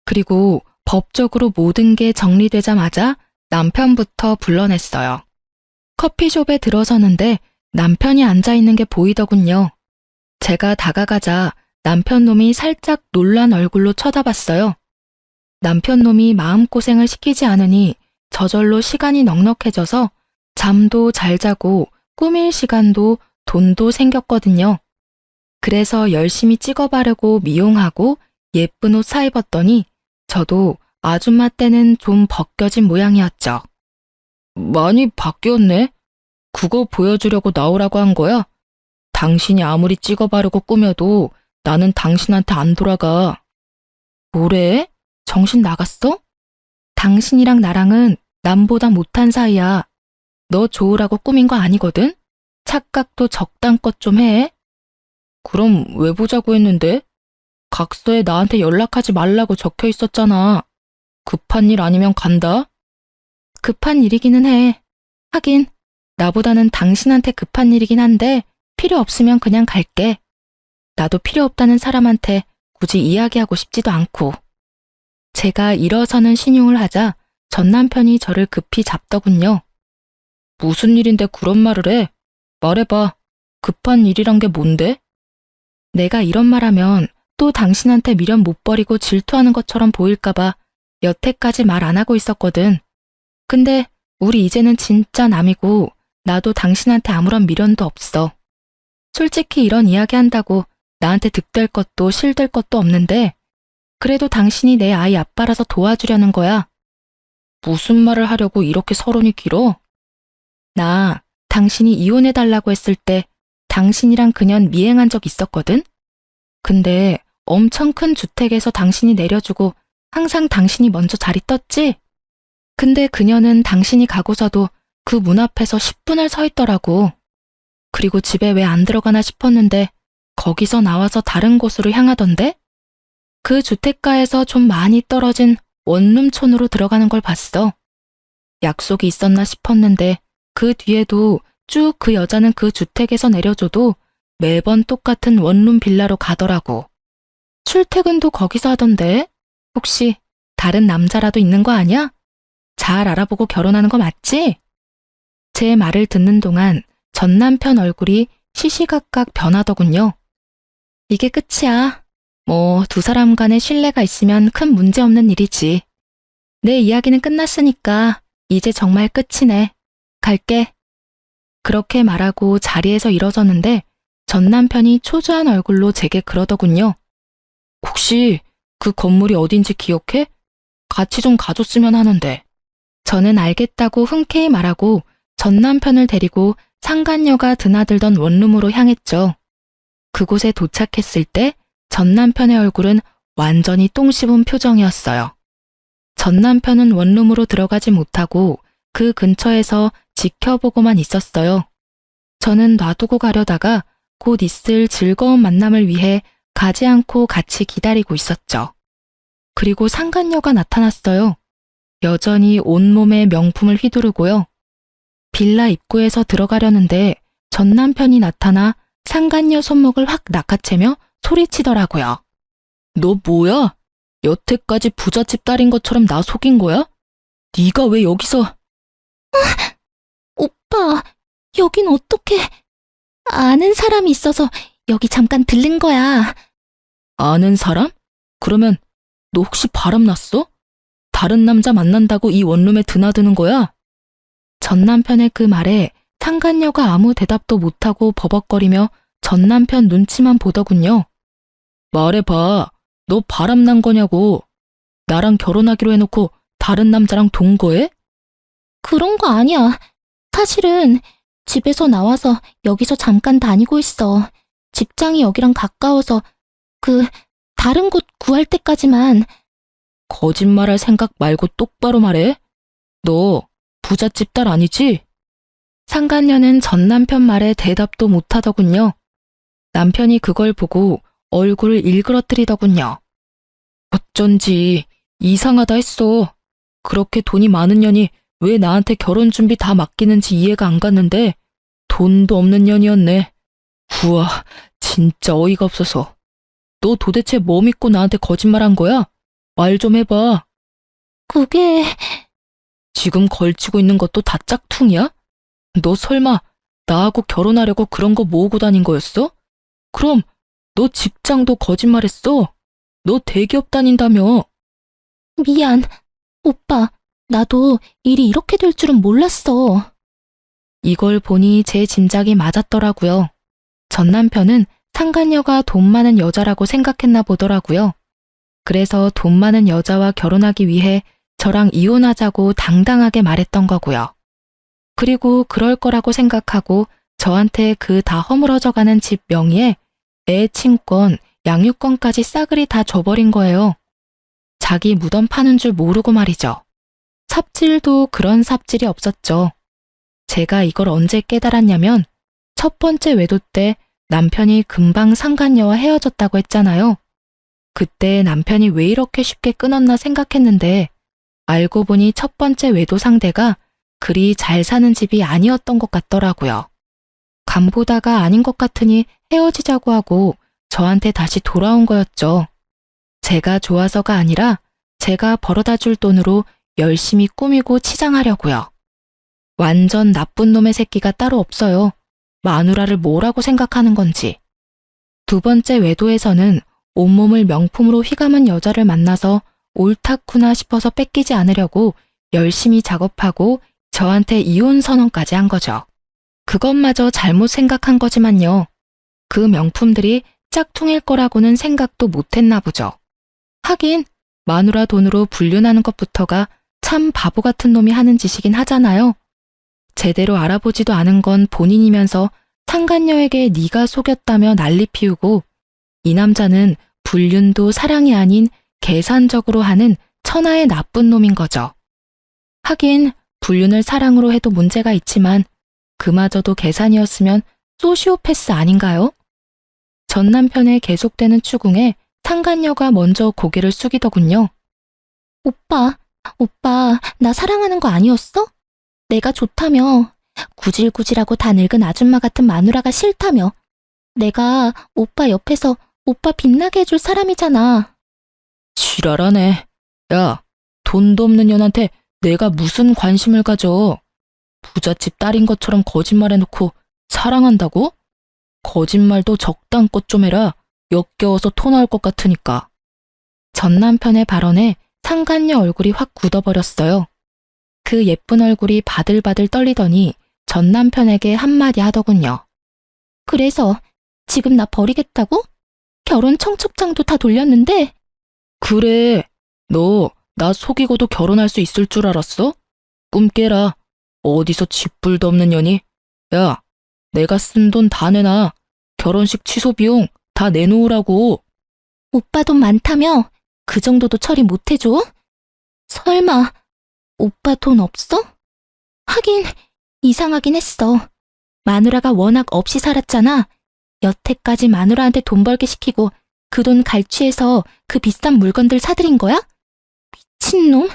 그리고 법적으로 모든 게 정리되자마자 남편부터 불러냈어요. 커피숍에 들어서는데 남편이 앉아있는 게 보이더군요. 제가 다가가자 남편놈이 살짝 놀란 얼굴로 쳐다봤어요. 남편놈이 마음고생을 시키지 않으니 저절로 시간이 넉넉해져서 잠도 잘 자고 꾸밀 시간도 돈도 생겼거든요. 그래서 열심히 찍어 바르고 미용하고 예쁜 옷 사입었더니 저도 아줌마 때는 좀 벗겨진 모양이었죠. 많이 바뀌었네. 그거 보여주려고 나오라고 한 거야? 당신이 아무리 찍어 바르고 꾸며도 나는 당신한테 안 돌아가. 뭐래? 정신 나갔어? 당신이랑 나랑은 남보다 못한 사이야. 너 좋으라고 꾸민 거 아니거든? 착각도 적당껏 좀 해. 그럼 왜 보자고 했는데? 각서에 나한테 연락하지 말라고 적혀 있었잖아. 급한 일 아니면 간다? 급한 일이기는 해. 하긴 나보다는 당신한테 급한 일이긴 한데 필요 없으면 그냥 갈게. 나도 필요 없다는 사람한테 굳이 이야기하고 싶지도 않고. 제가 일어서는 신용을 하자 전 남편이 저를 급히 잡더군요. 무슨 일인데 그런 말을 해? 말해봐. 급한 일이란 게 뭔데? 내가 이런 말하면 또 당신한테 미련 못 버리고 질투하는 것처럼 보일까봐 여태까지 말 안 하고 있었거든. 근데 우리 이제는 진짜 남이고 나도 당신한테 아무런 미련도 없어. 솔직히 이런 이야기 한다고 나한테 득될 것도 실될 것도 없는데 그래도 당신이 내 아이 아빠라서 도와주려는 거야. 무슨 말을 하려고 이렇게 서론이 길어? 나 당신이 이혼해달라고 했을 때 당신이랑 그년 미행한 적 있었거든? 근데 엄청 큰 주택에서 당신이 내려주고 항상 당신이 먼저 자리 떴지? 근데 그녀는 당신이 가고서도 그 문 앞에서 10분을 서 있더라고. 그리고 집에 왜 안 들어가나 싶었는데 거기서 나와서 다른 곳으로 향하던데? 그 주택가에서 좀 많이 떨어진 원룸촌으로 들어가는 걸 봤어. 약속이 있었나 싶었는데 그 뒤에도 쭉 그 여자는 그 주택에서 내려줘도 매번 똑같은 원룸 빌라로 가더라고. 출퇴근도 거기서 하던데 혹시 다른 남자라도 있는 거 아니야? 잘 알아보고 결혼하는 거 맞지? 제 말을 듣는 동안 전 남편 얼굴이 시시각각 변하더군요. 이게 끝이야. 뭐 두 사람 간에 신뢰가 있으면 큰 문제 없는 일이지. 내 이야기는 끝났으니까 이제 정말 끝이네. 갈게. 그렇게 말하고 자리에서 일어서는데 전 남편이 초조한 얼굴로 제게 그러더군요. 혹시 그 건물이 어딘지 기억해? 같이 좀 가줬으면 하는데. 저는 알겠다고 흔쾌히 말하고 전 남편을 데리고 상간녀가 드나들던 원룸으로 향했죠. 그곳에 도착했을 때 전 남편의 얼굴은 완전히 똥 씹은 표정이었어요. 전 남편은 원룸으로 들어가지 못하고 그 근처에서 지켜보고만 있었어요. 저는 놔두고 가려다가 곧 있을 즐거운 만남을 위해 가지 않고 같이 기다리고 있었죠. 그리고 상간녀가 나타났어요. 여전히 온몸에 명품을 휘두르고요. 빌라 입구에서 들어가려는데 전 남편이 나타나 상간녀 손목을 확 낚아채며 소리치더라고요. 너 뭐야? 여태까지 부잣집 딸인 것처럼 나 속인 거야? 네가 왜 여기서? 오빠, 여긴 어떻게? 아는 사람이 있어서 여기 잠깐 들른 거야. 아는 사람? 그러면 너 혹시 바람 났어? 다른 남자 만난다고 이 원룸에 드나드는 거야? 전 남편의 그 말에 상간녀가 아무 대답도 못하고 버벅거리며 전 남편 눈치만 보더군요. 말해봐. 너 바람 난 거냐고. 나랑 결혼하기로 해놓고 다른 남자랑 동거해? 그런 거 아니야. 사실은 집에서 나와서 여기서 잠깐 다니고 있어. 직장이 여기랑 가까워서 다른 곳 구할 때까지만. 거짓말할 생각 말고 똑바로 말해. 너 부잣집 딸 아니지? 상간녀는 전 남편 말에 대답도 못하더군요. 남편이 그걸 보고 얼굴을 일그러뜨리더군요. 어쩐지 이상하다 했어. 그렇게 돈이 많은 년이 왜 나한테 결혼 준비 다 맡기는지 이해가 안 갔는데 돈도 없는 년이었네. 우와, 진짜 어이가 없어서. 너 도대체 뭐 믿고 나한테 거짓말한 거야? 말 좀 해봐. 그게... 지금 걸치고 있는 것도 다 짝퉁이야? 너 설마 나하고 결혼하려고 그런 거 모으고 다닌 거였어? 그럼 너 직장도 거짓말했어? 너 대기업 다닌다며? 미안. 오빠, 나도 일이 이렇게 될 줄은 몰랐어. 이걸 보니 제 짐작이 맞았더라고요. 전 남편은 상간녀가 돈 많은 여자라고 생각했나 보더라고요. 그래서 돈 많은 여자와 결혼하기 위해 저랑 이혼하자고 당당하게 말했던 거고요. 그리고 그럴 거라고 생각하고 저한테 그 다 허물어져가는 집 명의에 애 친권, 양육권까지 싸그리 다 줘버린 거예요. 자기 무덤 파는 줄 모르고 말이죠. 삽질도 그런 삽질이 없었죠. 제가 이걸 언제 깨달았냐면 첫 번째 외도 때 남편이 금방 상간녀와 헤어졌다고 했잖아요. 그때 남편이 왜 이렇게 쉽게 끊었나 생각했는데 알고 보니 첫 번째 외도 상대가 그리 잘 사는 집이 아니었던 것 같더라고요. 간보다가 아닌 것 같으니 헤어지자고 하고 저한테 다시 돌아온 거였죠. 제가 좋아서가 아니라 제가 벌어다 줄 돈으로 열심히 꾸미고 치장하려고요. 완전 나쁜 놈의 새끼가 따로 없어요. 마누라를 뭐라고 생각하는 건지. 두 번째 외도에서는 온몸을 명품으로 휘감은 여자를 만나서 옳다구나 싶어서 뺏기지 않으려고 열심히 작업하고 저한테 이혼 선언까지 한 거죠. 그것마저 잘못 생각한 거지만요. 그 명품들이 짝퉁일 거라고는 생각도 못했나 보죠. 하긴 마누라 돈으로 불륜하는 것부터가 참 바보 같은 놈이 하는 짓이긴 하잖아요. 제대로 알아보지도 않은 건 본인이면서 상간녀에게 네가 속였다며 난리 피우고 이 남자는 불륜도 사랑이 아닌 계산적으로 하는 천하의 나쁜 놈인 거죠. 하긴 불륜을 사랑으로 해도 문제가 있지만 그마저도 계산이었으면 소시오패스 아닌가요? 전 남편의 계속되는 추궁에 상간녀가 먼저 고개를 숙이더군요. 오빠, 나 사랑하는 거 아니었어? 내가 좋다며. 구질구질하고 다 늙은 아줌마 같은 마누라가 싫다며. 내가 오빠 옆에서 오빠 빛나게 해줄 사람이잖아. 지랄하네. 야, 돈도 없는 년한테 내가 무슨 관심을 가져. 부잣집 딸인 것처럼 거짓말해놓고 사랑한다고? 거짓말도 적당껏 좀 해라. 역겨워서 토 나올 것 같으니까. 전 남편의 발언에 상간녀 얼굴이 확 굳어버렸어요. 그 예쁜 얼굴이 바들바들 떨리더니 전 남편에게 한마디 하더군요. 그래서 지금 나 버리겠다고? 결혼 청첩장도 다 돌렸는데. 그래, 너 나 속이고도 결혼할 수 있을 줄 알았어? 꿈 깨라. 어디서 쥐뿔도 없는 년이. 야, 내가 쓴 돈 다 내놔. 결혼식 취소 비용 다 내놓으라고. 오빠 돈 많다며? 그 정도도 처리 못 해줘? 설마 오빠 돈 없어? 하긴 이상하긴 했어. 마누라가 워낙 없이 살았잖아. 여태까지 마누라한테 돈 벌게 시키고 그 돈 갈취해서 그 비싼 물건들 사들인 거야? 미친놈.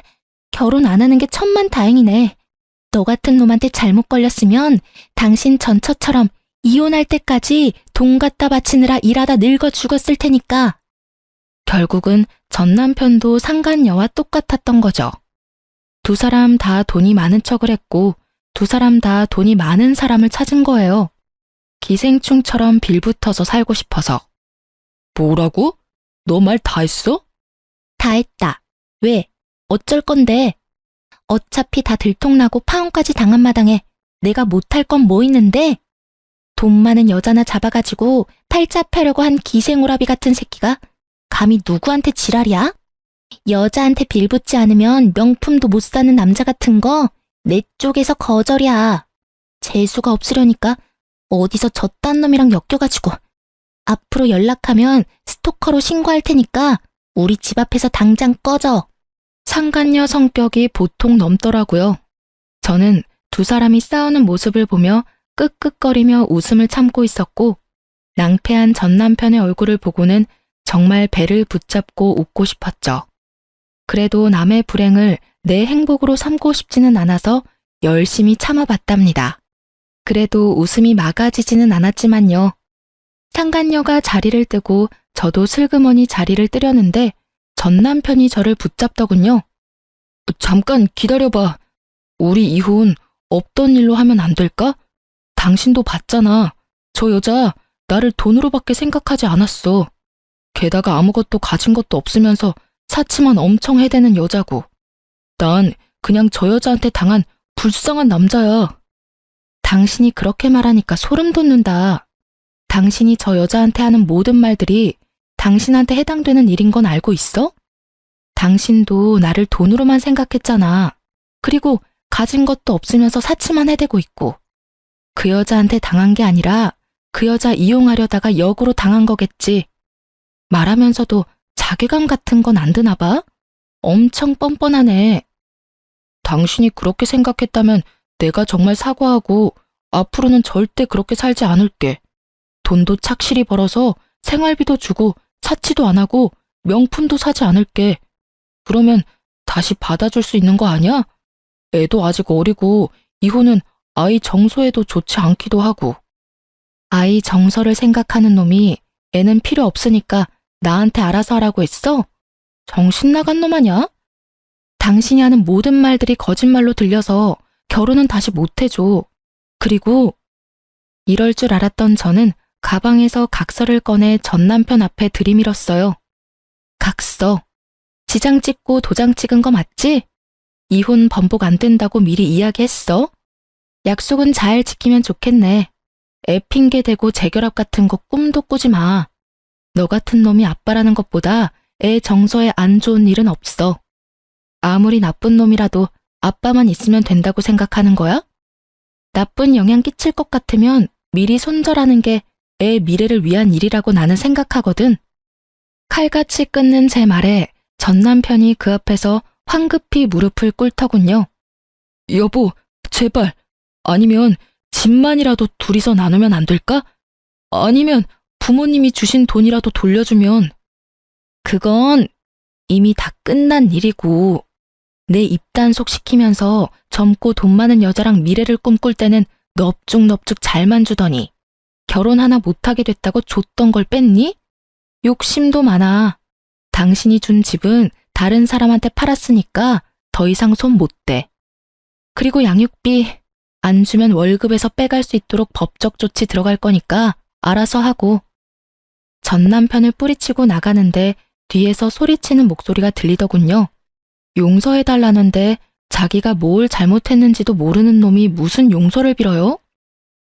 결혼 안 하는 게 천만다행이네. 너 같은 놈한테 잘못 걸렸으면 당신 전처처럼 이혼할 때까지 돈 갖다 바치느라 일하다 늙어 죽었을 테니까. 결국은 전 남편도 상간녀와 똑같았던 거죠. 두 사람 다 돈이 많은 척을 했고 두 사람 다 돈이 많은 사람을 찾은 거예요. 기생충처럼 빌붙어서 살고 싶어서. 뭐라고? 너 말 다 했어? 다 했다. 왜? 어쩔 건데? 어차피 다 들통나고 파혼까지 당한 마당에 내가 못할 건 뭐 있는데? 돈 많은 여자나 잡아가지고 팔자 패려고 한 기생오라비 같은 새끼가 감히 누구한테 지랄이야? 여자한테 빌붙지 않으면 명품도 못 사는 남자 같은 거 내 쪽에서 거절이야. 재수가 없으려니까 어디서 저딴 놈이랑 엮여가지고 앞으로 연락하면 스토커로 신고할 테니까 우리 집 앞에서 당장 꺼져. 상간녀 성격이 보통 넘더라고요. 저는 두 사람이 싸우는 모습을 보며 끄끄거리며 웃음을 참고 있었고 낭패한 전 남편의 얼굴을 보고는 정말 배를 붙잡고 웃고 싶었죠. 그래도 남의 불행을 내 행복으로 삼고 싶지는 않아서 열심히 참아봤답니다. 그래도 웃음이 막아지지는 않았지만요. 상간녀가 자리를 뜨고 저도 슬그머니 자리를 뜨려는데 전 남편이 저를 붙잡더군요. 잠깐 기다려봐. 우리 이혼 없던 일로 하면 안 될까? 당신도 봤잖아. 저 여자 나를 돈으로밖에 생각하지 않았어. 게다가 아무것도 가진 것도 없으면서 사치만 엄청 해대는 여자고. 난 그냥 저 여자한테 당한 불쌍한 남자야. 당신이 그렇게 말하니까 소름 돋는다. 당신이 저 여자한테 하는 모든 말들이 당신한테 해당되는 일인 건 알고 있어? 당신도 나를 돈으로만 생각했잖아. 그리고 가진 것도 없으면서 사치만 해대고 있고. 그 여자한테 당한 게 아니라 그 여자 이용하려다가 역으로 당한 거겠지. 말하면서도 자괴감 같은 건 안 드나 봐? 엄청 뻔뻔하네. 당신이 그렇게 생각했다면 내가 정말 사과하고 앞으로는 절대 그렇게 살지 않을게. 돈도 착실히 벌어서 생활비도 주고 사치도 안 하고 명품도 사지 않을게. 그러면 다시 받아줄 수 있는 거 아니야? 애도 아직 어리고 이혼은 아이 정서에도 좋지 않기도 하고. 아이 정서를 생각하는 놈이 애는 필요 없으니까 나한테 알아서 하라고 했어? 정신 나간 놈 아냐? 당신이 하는 모든 말들이 거짓말로 들려서 결혼은 다시 못 해줘. 그리고 이럴 줄 알았던 저는 가방에서 각서를 꺼내 전 남편 앞에 들이밀었어요. 각서. 지장 찍고 도장 찍은 거 맞지? 이혼 번복 안 된다고 미리 이야기했어. 약속은 잘 지키면 좋겠네. 애 핑계 대고 재결합 같은 거 꿈도 꾸지 마. 너 같은 놈이 아빠라는 것보다 애 정서에 안 좋은 일은 없어. 아무리 나쁜 놈이라도 아빠만 있으면 된다고 생각하는 거야? 나쁜 영향 끼칠 것 같으면 미리 손절하는 게 애 미래를 위한 일이라고 나는 생각하거든. 칼같이 끊는 제 말에 전 남편이 그 앞에서 황급히 무릎을 꿇더군요. 여보, 제발. 아니면 집만이라도 둘이서 나누면 안 될까? 아니면 부모님이 주신 돈이라도 돌려주면. 그건 이미 다 끝난 일이고 내 입단속 시키면서 젊고 돈 많은 여자랑 미래를 꿈꿀 때는 넙죽넙죽 잘만 주더니 결혼 하나 못하게 됐다고 줬던 걸 뺐니? 욕심도 많아. 당신이 준 집은 다른 사람한테 팔았으니까 더 이상 손 못 대. 그리고 양육비 안 주면 월급에서 빼갈 수 있도록 법적 조치 들어갈 거니까 알아서 하고. 전 남편을 뿌리치고 나가는데 뒤에서 소리치는 목소리가 들리더군요. 용서해달라는데 자기가 뭘 잘못했는지도 모르는 놈이 무슨 용서를 빌어요?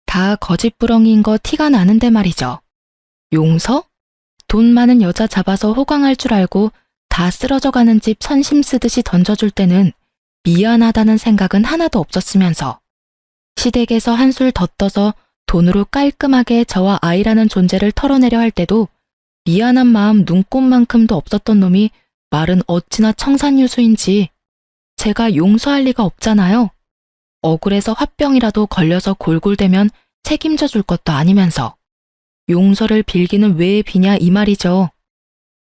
다 거짓부렁이인 거 티가 나는데 말이죠. 용서? 돈 많은 여자 잡아서 호강할 줄 알고 다 쓰러져가는 집 선심 쓰듯이 던져줄 때는 미안하다는 생각은 하나도 없었으면서 시댁에서 한술 더 떠서 돈으로 깔끔하게 저와 아이라는 존재를 털어내려 할 때도 미안한 마음 눈꼽만큼도 없었던 놈이 말은 어찌나 청산유수인지 제가 용서할 리가 없잖아요. 억울해서 화병이라도 걸려서 골골대면 책임져 줄 것도 아니면서 용서를 빌기는 왜 비냐 이 말이죠.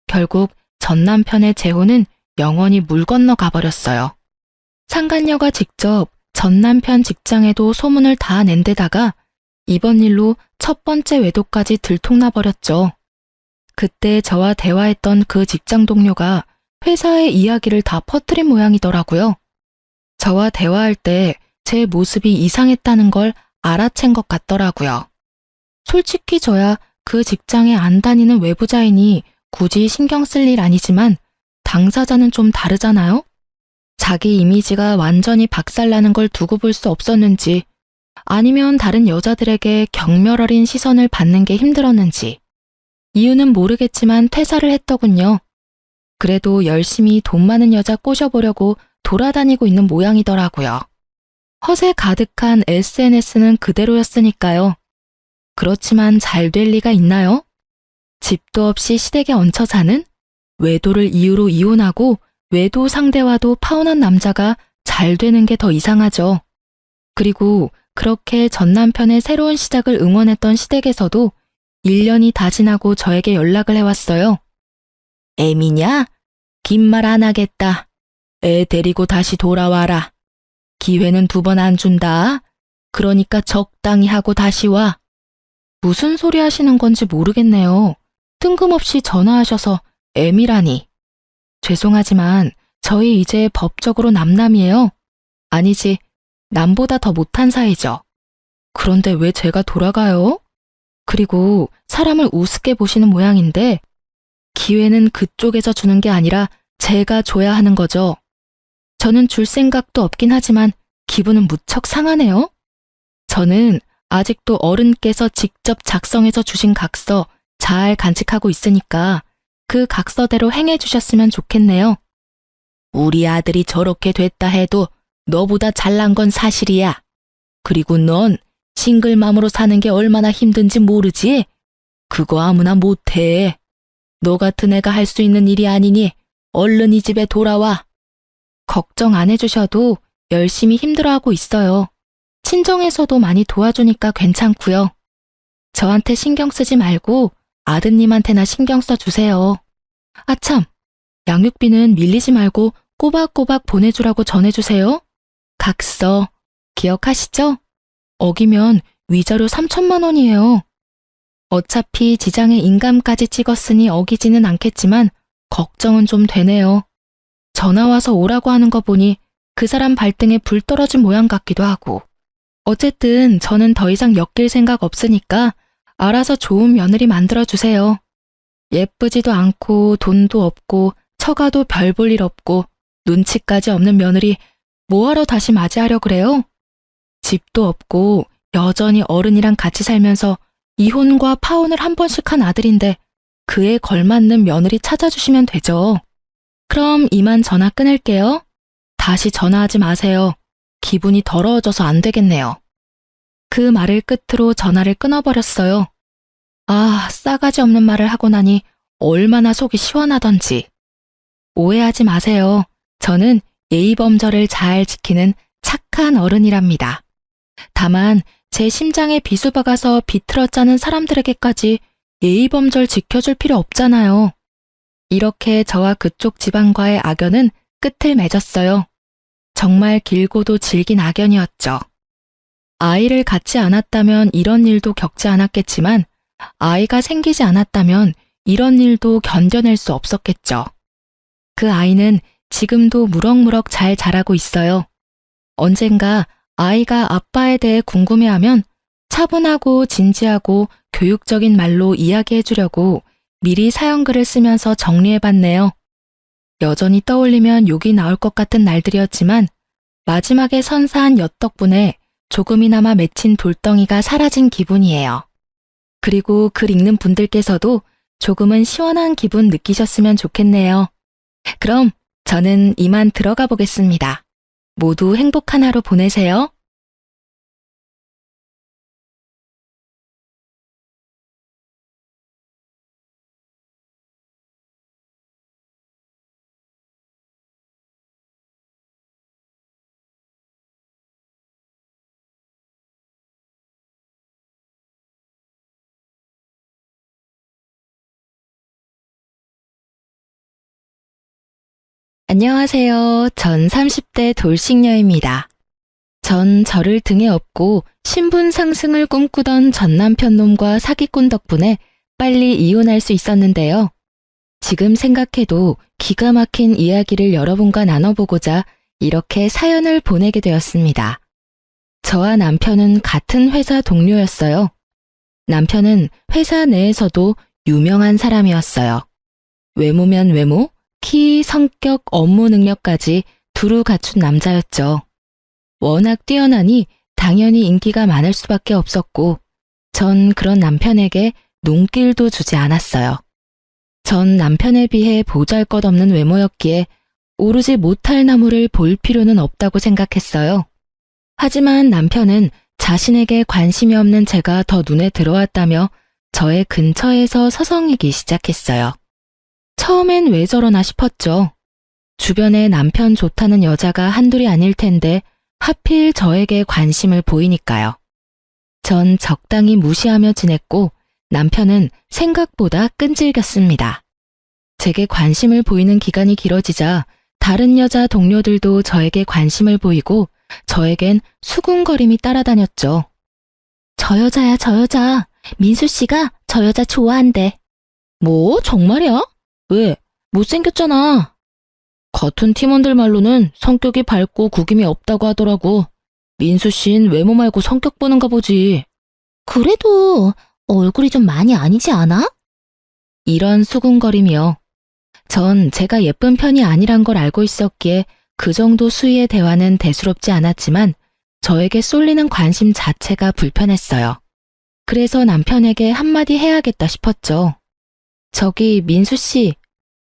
결국 전 남편의 재혼은 영원히 물 건너 가버렸어요. 상간녀가 직접 전 남편 직장에도 소문을 다 낸 데다가 이번 일로 첫 번째 외도까지 들통나 버렸죠. 그때 저와 대화했던 그 직장 동료가 회사의 이야기를 다 퍼뜨린 모양이더라고요. 저와 대화할 때 제 모습이 이상했다는 걸 알아챈 것 같더라고요. 솔직히 저야 그 직장에 안 다니는 외부자이니 굳이 신경 쓸 일 아니지만 당사자는 좀 다르잖아요? 자기 이미지가 완전히 박살나는 걸 두고 볼 수 없었는지 아니면 다른 여자들에게 경멸 어린 시선을 받는 게 힘들었는지 이유는 모르겠지만 퇴사를 했더군요. 그래도 열심히 돈 많은 여자 꼬셔보려고 돌아다니고 있는 모양이더라고요. 허세 가득한 SNS는 그대로였으니까요. 그렇지만 잘 될 리가 있나요? 집도 없이 시댁에 얹혀 사는 외도를 이유로 이혼하고 외도 상대와도 파혼한 남자가 잘 되는 게 더 이상하죠. 그리고 그렇게 전 남편의 새로운 시작을 응원했던 시댁에서도 1년이 다 지나고 저에게 연락을 해왔어요. 애미냐? 긴 말 안 하겠다. 애 데리고 다시 돌아와라. 기회는 2번 안 준다. 그러니까 적당히 하고 다시 와. 무슨 소리 하시는 건지 모르겠네요. 뜬금없이 전화하셔서 애미라니. 죄송하지만 저희 이제 법적으로 남남이에요. 아니지, 남보다 더 못한 사이죠. 그런데 왜 제가 돌아가요? 그리고 사람을 우습게 보시는 모양인데 기회는 그쪽에서 주는 게 아니라 제가 줘야 하는 거죠. 저는 줄 생각도 없긴 하지만 기분은 무척 상하네요. 저는 아직도 어른께서 직접 작성해서 주신 각서 잘 간직하고 있으니까 그 각서대로 행해 주셨으면 좋겠네요. 우리 아들이 저렇게 됐다 해도 너보다 잘난 건 사실이야. 그리고 넌 싱글맘으로 사는 게 얼마나 힘든지 모르지? 그거 아무나 못해. 너 같은 애가 할 수 있는 일이 아니니 얼른 이 집에 돌아와. 걱정 안 해주셔도 열심히 힘들어하고 있어요. 친정에서도 많이 도와주니까 괜찮고요. 저한테 신경 쓰지 말고 아드님한테나 신경 써주세요. 아참, 양육비는 밀리지 말고 꼬박꼬박 보내주라고 전해주세요. 각서 기억하시죠? 어기면 위자료 3천만 원이에요. 어차피 지장에 인감까지 찍었으니 어기지는 않겠지만 걱정은 좀 되네요. 전화와서 오라고 하는 거 보니 그 사람 발등에 불 떨어진 모양 같기도 하고. 어쨌든 저는 더 이상 엮일 생각 없으니까 알아서 좋은 며느리 만들어주세요. 예쁘지도 않고 돈도 없고 처가도 별 볼 일 없고 눈치까지 없는 며느리 뭐하러 다시 맞이하려 그래요? 집도 없고 여전히 어른이랑 같이 살면서 이혼과 파혼을 한 번씩 한 아들인데 그에 걸맞는 며느리 찾아주시면 되죠. 그럼 이만 전화 끊을게요. 다시 전화하지 마세요. 기분이 더러워져서 안 되겠네요. 그 말을 끝으로 전화를 끊어버렸어요. 아, 싸가지 없는 말을 하고 나니 얼마나 속이 시원하던지. 오해하지 마세요. 저는 예의범절을 잘 지키는 착한 어른이랍니다. 다만 제 심장에 비수 박아서 비틀어 짜는 사람들에게까지 예의범절 지켜줄 필요 없잖아요. 이렇게 저와 그쪽 집안과의 악연은 끝을 맺었어요. 정말 길고도 질긴 악연이었죠. 아이를 갖지 않았다면 이런 일도 겪지 않았겠지만 아이가 생기지 않았다면 이런 일도 견뎌낼 수 없었겠죠. 그 아이는 지금도 무럭무럭 잘 자라고 있어요. 언젠가 아이가 아빠에 대해 궁금해하면 차분하고 진지하고 교육적인 말로 이야기해 주려고 미리 사연글을 쓰면서 정리해봤네요. 여전히 떠올리면 욕이 나올 것 같은 날들이었지만 마지막에 선사한 엿 덕분에 조금이나마 맺힌 돌덩이가 사라진 기분이에요. 그리고 글 읽는 분들께서도 조금은 시원한 기분 느끼셨으면 좋겠네요. 그럼 저는 이만 들어가 보겠습니다. 모두 행복한 하루 보내세요. 안녕하세요. 전 30대 돌싱녀입니다. 전 저를 등에 업고 신분 상승을 꿈꾸던 전 남편 놈과 사기꾼 덕분에 빨리 이혼할 수 있었는데요. 지금 생각해도 기가 막힌 이야기를 여러분과 나눠보고자 이렇게 사연을 보내게 되었습니다. 저와 남편은 같은 회사 동료였어요. 남편은 회사 내에서도 유명한 사람이었어요. 외모면 외모, 키, 성격, 업무 능력까지 두루 갖춘 남자였죠. 워낙 뛰어나니 당연히 인기가 많을 수밖에 없었고 전 그런 남편에게 눈길도 주지 않았어요. 전 남편에 비해 보잘것없는 외모였기에 오르지 못할 나무를 볼 필요는 없다고 생각했어요. 하지만 남편은 자신에게 관심이 없는 제가 더 눈에 들어왔다며 저의 근처에서 서성이기 시작했어요. 처음엔 왜 저러나 싶었죠. 주변에 남편 좋다는 여자가 한둘이 아닐 텐데 하필 저에게 관심을 보이니까요. 전 적당히 무시하며 지냈고 남편은 생각보다 끈질겼습니다. 제게 관심을 보이는 기간이 길어지자 다른 여자 동료들도 저에게 관심을 보이고 저에겐 수군거림이 따라다녔죠. 저 여자야, 저 여자. 민수 씨가 저 여자 좋아한대. 뭐? 정말이야? 왜? 못생겼잖아. 같은 팀원들 말로는 성격이 밝고 구김이 없다고 하더라고. 민수 씨는 외모 말고 성격 보는가 보지. 그래도 얼굴이 좀 많이 아니지 않아? 이런 수군거림이요. 전 제가 예쁜 편이 아니란 걸 알고 있었기에 그 정도 수위의 대화는 대수롭지 않았지만 저에게 쏠리는 관심 자체가 불편했어요. 그래서 남편에게 한마디 해야겠다 싶었죠. 저기 민수 씨,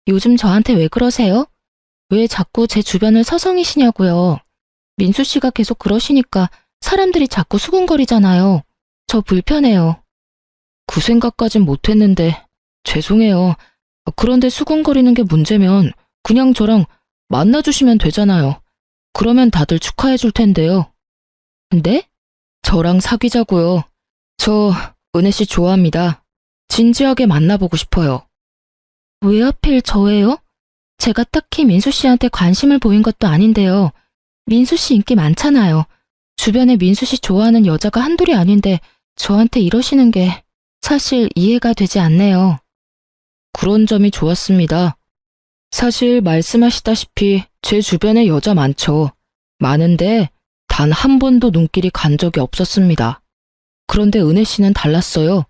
요즘 저한테 왜 그러세요? 왜 자꾸 제 주변을 서성이시냐고요. 민수 씨가 계속 그러시니까 사람들이 자꾸 수군거리잖아요. 저 불편해요. 그 생각까진 못했는데 죄송해요. 그런데 수군거리는 게 문제면 그냥 저랑 만나주시면 되잖아요. 그러면 다들 축하해 줄 텐데요. 네? 저랑 사귀자고요. 저 은혜 씨 좋아합니다. 진지하게 만나보고 싶어요. 왜 하필 저예요? 제가 딱히 민수 씨한테 관심을 보인 것도 아닌데요. 민수 씨 인기 많잖아요. 주변에 민수 씨 좋아하는 여자가 한둘이 아닌데 저한테 이러시는 게 사실 이해가 되지 않네요. 그런 점이 좋았습니다. 사실 말씀하시다시피 제 주변에 여자 많죠. 많은데 단 한 번도 눈길이 간 적이 없었습니다. 그런데 은혜 씨는 달랐어요.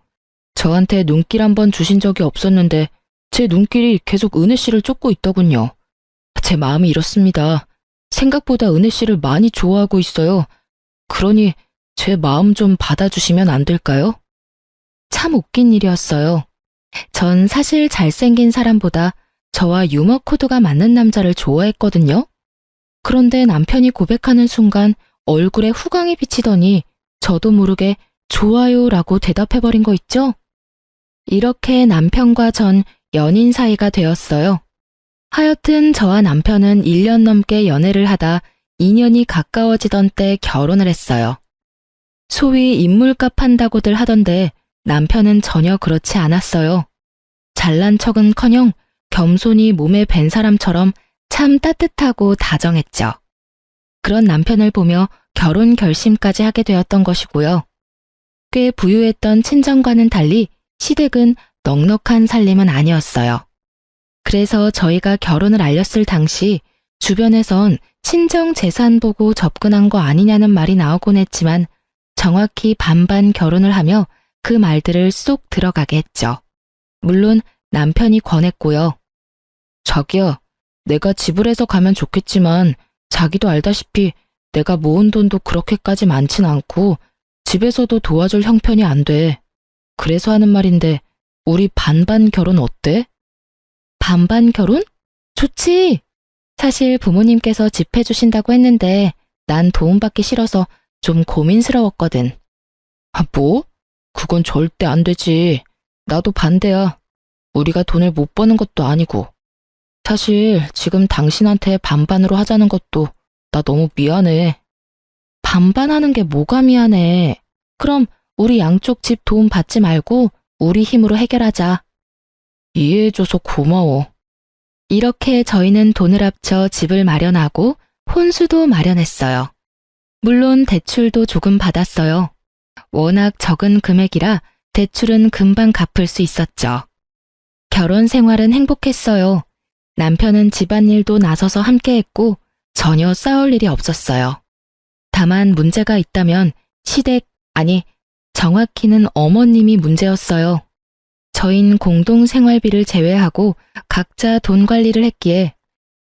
저한테 눈길 한 번 주신 적이 없었는데 제 눈길이 계속 은혜 씨를 쫓고 있더군요. 제 마음이 이렇습니다. 생각보다 은혜 씨를 많이 좋아하고 있어요. 그러니 제 마음 좀 받아주시면 안 될까요? 참 웃긴 일이었어요. 전 사실 잘생긴 사람보다 저와 유머 코드가 맞는 남자를 좋아했거든요. 그런데 남편이 고백하는 순간 얼굴에 후광이 비치더니 저도 모르게 좋아요라고 대답해버린 거 있죠? 이렇게 남편과 전 연인 사이가 되었어요. 하여튼 저와 남편은 1년 넘게 연애를 하다 2년이 가까워지던 때 결혼을 했어요. 소위 인물값 한다고들 하던데 남편은 전혀 그렇지 않았어요. 잘난 척은커녕 겸손히 몸에 밴 사람처럼 참 따뜻하고 다정했죠. 그런 남편을 보며 결혼 결심까지 하게 되었던 것이고요. 꽤 부유했던 친정과는 달리 시댁은 넉넉한 살림은 아니었어요. 그래서 저희가 결혼을 알렸을 당시 주변에선 친정 재산 보고 접근한 거 아니냐는 말이 나오곤 했지만 정확히 반반 결혼을 하며 그 말들을 쏙 들어가게 했죠. 물론 남편이 권했고요. 자기야, 내가 지불해서 가면 좋겠지만 자기도 알다시피 내가 모은 돈도 그렇게까지 많진 않고 집에서도 도와줄 형편이 안 돼. 그래서 하는 말인데 우리 반반 결혼 어때? 반반 결혼? 좋지. 사실 부모님께서 집 해주신다고 했는데 난 도움받기 싫어서 좀 고민스러웠거든. 아, 뭐? 그건 절대 안 되지. 나도 반대야. 우리가 돈을 못 버는 것도 아니고. 사실 지금 당신한테 반반으로 하자는 것도 나 너무 미안해. 반반하는 게 뭐가 미안해. 그럼 우리 양쪽 집 도움 받지 말고 우리 힘으로 해결하자. 이해해줘서 고마워. 이렇게 저희는 돈을 합쳐 집을 마련하고 혼수도 마련했어요. 물론 대출도 조금 받았어요. 워낙 적은 금액이라 대출은 금방 갚을 수 있었죠. 결혼 생활은 행복했어요. 남편은 집안일도 나서서 함께 했고 전혀 싸울 일이 없었어요. 다만 문제가 있다면 정확히는 어머님이 문제였어요. 저흰 공동 생활비를 제외하고 각자 돈 관리를 했기에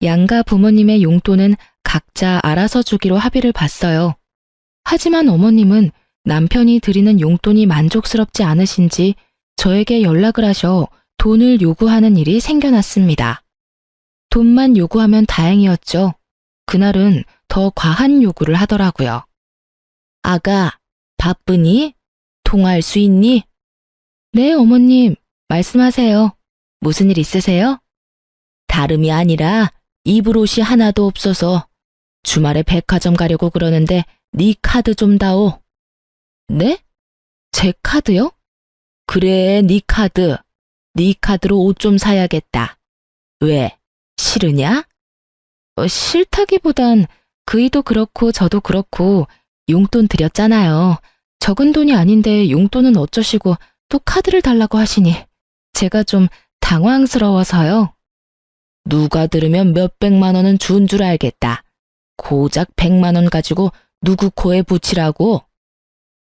양가 부모님의 용돈은 각자 알아서 주기로 합의를 봤어요. 하지만 어머님은 남편이 드리는 용돈이 만족스럽지 않으신지 저에게 연락을 하셔 돈을 요구하는 일이 생겨났습니다. 돈만 요구하면 다행이었죠. 그날은 더 과한 요구를 하더라고요. 아가, 바쁘니? 통화할 수 있니? 네, 어머님. 말씀하세요. 무슨 일 있으세요? 다름이 아니라 입을 옷이 하나도 없어서 주말에 백화점 가려고 그러는데 네 카드 좀 다오. 네? 제 카드요? 그래, 네 카드. 네 카드로 옷 좀 사야겠다. 왜? 싫으냐? 싫다기보단 그이도 그렇고 저도 그렇고 용돈 드렸잖아요. 적은 돈이 아닌데 용돈은 어쩌시고 또 카드를 달라고 하시니 제가 좀 당황스러워서요. 누가 들으면 몇백만 원은 준 줄 알겠다. 고작 100만 원 가지고 누구 코에 붙이라고?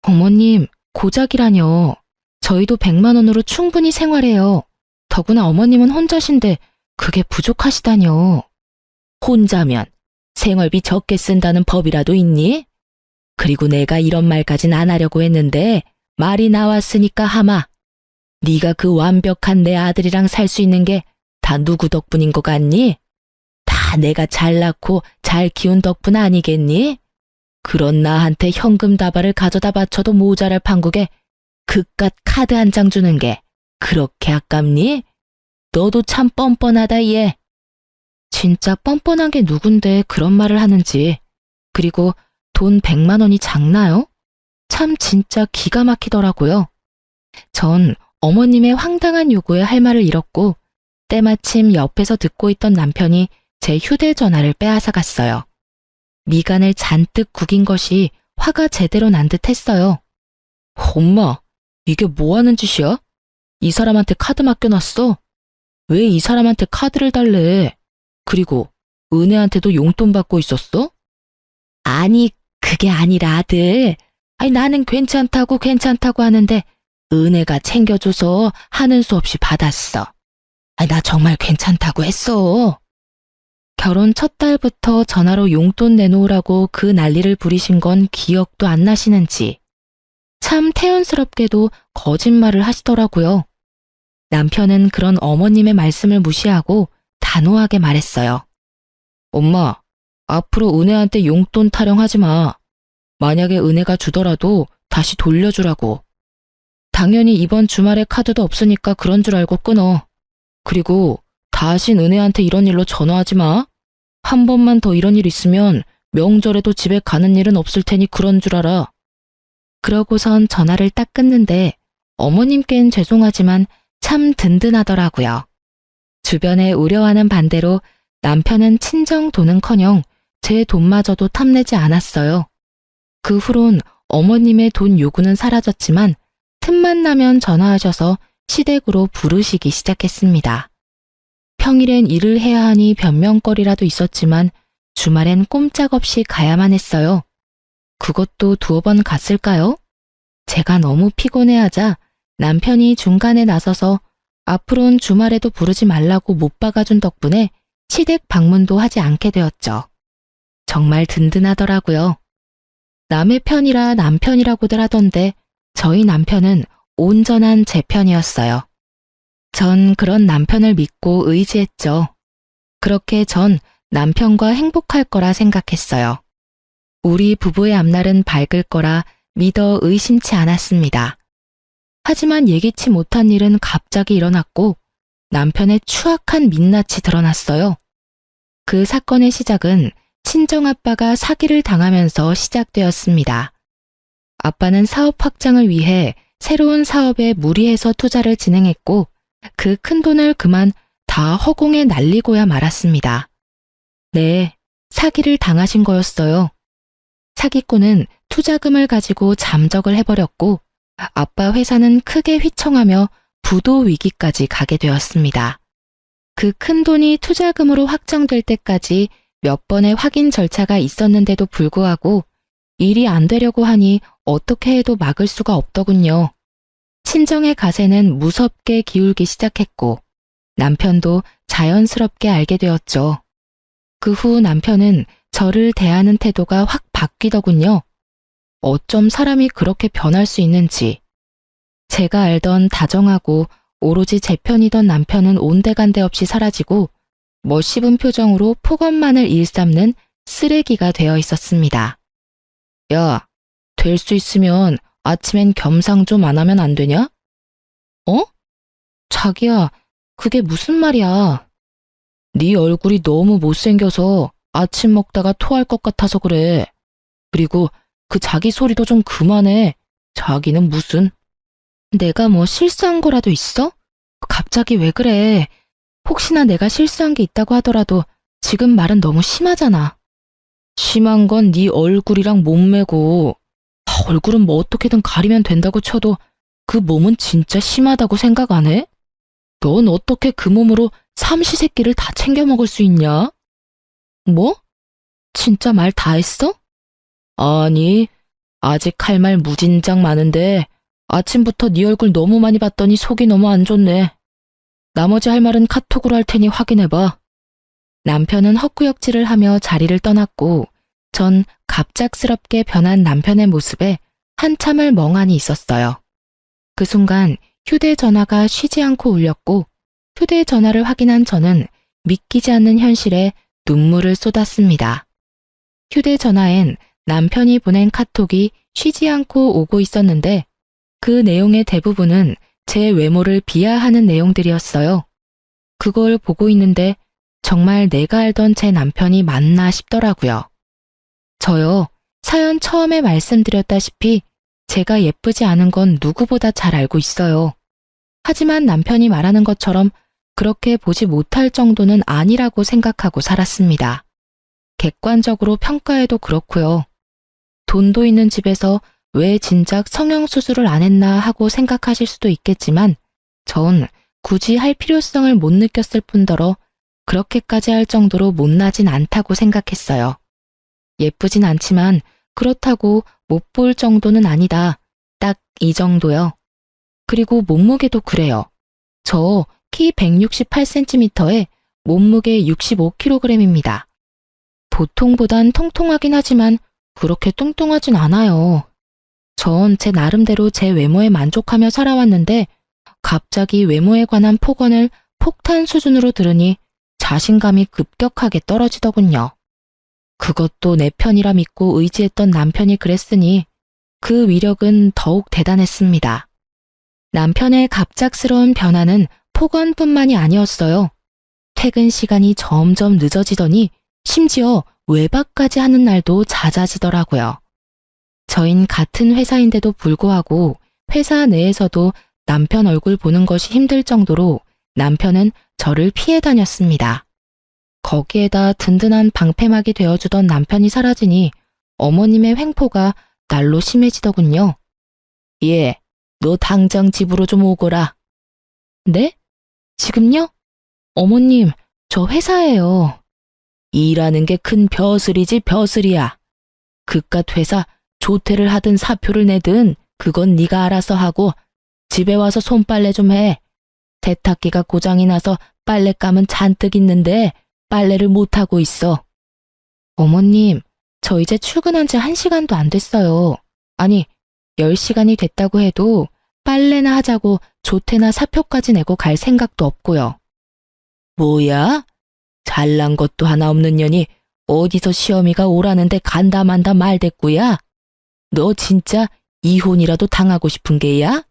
어머님, 고작이라뇨. 저희도 100만 원으로 충분히 생활해요. 더구나 어머님은 혼자신데 그게 부족하시다뇨. 혼자면 생활비 적게 쓴다는 법이라도 있니? 그리고 내가 이런 말까진 안 하려고 했는데 말이 나왔으니까 하마. 네가 그 완벽한 내 아들이랑 살 수 있는 게 다 누구 덕분인 것 같니? 다 내가 잘 낳고 잘 키운 덕분 아니겠니? 그런 나한테 현금 다발을 가져다 바쳐도 모자랄 판국에 그깟 카드 한 장 주는 게 그렇게 아깝니? 너도 참 뻔뻔하다 얘. 진짜 뻔뻔한 게 누군데 그런 말을 하는지. 그리고 돈 100만 원이 작나요? 참 진짜 기가 막히더라고요. 전 어머님의 황당한 요구에 할 말을 잃었고 때마침 옆에서 듣고 있던 남편이 제 휴대전화를 빼앗아 갔어요. 미간을 잔뜩 구긴 것이 화가 제대로 난 듯 했어요. 엄마, 이게 뭐 하는 짓이야? 이 사람한테 카드 맡겨놨어? 왜 이 사람한테 카드를 달래? 그리고 은혜한테도 용돈 받고 있었어? 아니, 그게 아니라 아들. 나는 괜찮다고 하는데 은혜가 챙겨줘서 하는 수 없이 받았어. 나 정말 괜찮다고 했어. 결혼 첫 달부터 전화로 용돈 내놓으라고 그 난리를 부리신 건 기억도 안 나시는지. 참 태연스럽게도 거짓말을 하시더라고요. 남편은 그런 어머님의 말씀을 무시하고 단호하게 말했어요. 엄마, 앞으로 은혜한테 용돈 타령하지 마. 만약에 은혜가 주더라도 다시 돌려주라고. 당연히 이번 주말에 카드도 없으니까 그런 줄 알고 끊어. 그리고 다신 은혜한테 이런 일로 전화하지 마. 한 번만 더 이런 일 있으면 명절에도 집에 가는 일은 없을 테니 그런 줄 알아. 그러고선 전화를 딱 끊는데 어머님께는 죄송하지만 참 든든하더라고요. 주변에 우려하는 반대로 남편은 친정 돈은커녕 제 돈마저도 탐내지 않았어요. 그 후론 어머님의 돈 요구는 사라졌지만 틈만 나면 전화하셔서 시댁으로 부르시기 시작했습니다. 평일엔 일을 해야 하니 변명거리라도 있었지만 주말엔 꼼짝없이 가야만 했어요. 그것도 2번 갔을까요? 제가 너무 피곤해하자 남편이 중간에 나서서 앞으로는 주말에도 부르지 말라고 못 박아준 덕분에 시댁 방문도 하지 않게 되었죠. 정말 든든하더라고요. 남의 편이라 남편이라고들 하던데 저희 남편은 온전한 제 편이었어요. 전 그런 남편을 믿고 의지했죠. 그렇게 전 남편과 행복할 거라 생각했어요. 우리 부부의 앞날은 밝을 거라 믿어 의심치 않았습니다. 하지만 예기치 못한 일은 갑자기 일어났고 남편의 추악한 민낯이 드러났어요. 그 사건의 시작은 친정아빠가 사기를 당하면서 시작되었습니다. 아빠는 사업 확장을 위해 새로운 사업에 무리해서 투자를 진행했고 그 큰 돈을 그만 다 허공에 날리고야 말았습니다. 네, 사기를 당하신 거였어요. 사기꾼은 투자금을 가지고 잠적을 해버렸고 아빠 회사는 크게 휘청하며 부도 위기까지 가게 되었습니다. 그 큰 돈이 투자금으로 확정될 때까지 몇 번의 확인 절차가 있었는데도 불구하고 일이 안 되려고 하니 어떻게 해도 막을 수가 없더군요. 친정의 가세는 무섭게 기울기 시작했고 남편도 자연스럽게 알게 되었죠. 그 후 남편은 저를 대하는 태도가 확 바뀌더군요. 어쩜 사람이 그렇게 변할 수 있는지. 제가 알던 다정하고 오로지 제 편이던 남편은 온데간데 없이 사라지고 멋씹은 표정으로 폭언만을 일삼는 쓰레기가 되어 있었습니다. 야, 될 수 있으면 아침엔 겸상 좀 안 하면 안 되냐? 어? 자기야, 그게 무슨 말이야? 네 얼굴이 너무 못생겨서 아침 먹다가 토할 것 같아서 그래. 그리고 그 자기 소리도 좀 그만해. 자기는 무슨... 내가 뭐 실수한 거라도 있어? 갑자기 왜 그래? 혹시나 내가 실수한 게 있다고 하더라도 지금 말은 너무 심하잖아. 심한 건 네 얼굴이랑 몸매고 얼굴은 뭐 어떻게든 가리면 된다고 쳐도 그 몸은 진짜 심하다고 생각 안 해? 넌 어떻게 그 몸으로 삼시세끼를 다 챙겨 먹을 수 있냐? 뭐? 진짜 말 다 했어? 아니, 아직 할 말 무진장 많은데 아침부터 네 얼굴 너무 많이 봤더니 속이 너무 안 좋네. 나머지 할 말은 카톡으로 할 테니 확인해봐. 남편은 헛구역질을 하며 자리를 떠났고 전 갑작스럽게 변한 남편의 모습에 한참을 멍하니 있었어요. 그 순간 휴대전화가 쉬지 않고 울렸고 휴대전화를 확인한 저는 믿기지 않는 현실에 눈물을 쏟았습니다. 휴대전화엔 남편이 보낸 카톡이 쉬지 않고 오고 있었는데 그 내용의 대부분은 제 외모를 비하하는 내용들이었어요. 그걸 보고 있는데 정말 내가 알던 제 남편이 맞나 싶더라고요. 저요, 사연 처음에 말씀드렸다시피 제가 예쁘지 않은 건 누구보다 잘 알고 있어요. 하지만 남편이 말하는 것처럼 그렇게 보지 못할 정도는 아니라고 생각하고 살았습니다. 객관적으로 평가해도 그렇고요. 돈도 있는 집에서 왜 진작 성형수술을 안 했나 하고 생각하실 수도 있겠지만 전 굳이 할 필요성을 못 느꼈을 뿐더러 그렇게까지 할 정도로 못나진 않다고 생각했어요. 예쁘진 않지만 그렇다고 못 볼 정도는 아니다. 딱 이 정도요. 그리고 몸무게도 그래요. 저 키 168cm에 몸무게 65kg입니다. 보통보단 통통하긴 하지만 그렇게 뚱뚱하진 않아요. 전 제 나름대로 제 외모에 만족하며 살아왔는데 갑자기 외모에 관한 폭언을 폭탄 수준으로 들으니 자신감이 급격하게 떨어지더군요. 그것도 내 편이라 믿고 의지했던 남편이 그랬으니 그 위력은 더욱 대단했습니다. 남편의 갑작스러운 변화는 폭언뿐만이 아니었어요. 퇴근 시간이 점점 늦어지더니 심지어 외박까지 하는 날도 잦아지더라고요. 저흰 같은 회사인데도 불구하고 회사 내에서도 남편 얼굴 보는 것이 힘들 정도로 남편은 저를 피해 다녔습니다. 거기에다 든든한 방패막이 되어주던 남편이 사라지니 어머님의 횡포가 날로 심해지더군요. 예, 너 당장 집으로 좀 오거라. 네? 지금요? 어머님, 저 회사예요. 일하는 게 큰 벼슬이지 벼슬이야. 그깟 회사 조퇴를 하든 사표를 내든 그건 네가 알아서 하고 집에 와서 손빨래 좀 해. 세탁기가 고장이 나서 빨랫감은 잔뜩 있는데 빨래를 못하고 있어. 어머님, 저 이제 출근한 지 1시간도 안 됐어요. 아니, 10시간이 됐다고 해도 빨래나 하자고 조퇴나 사표까지 내고 갈 생각도 없고요. 뭐야? 잘난 것도 하나 없는 년이 어디서 시어미가 오라는데 간다 만다 말대꾸야? 너 진짜 이혼이라도 당하고 싶은 게야?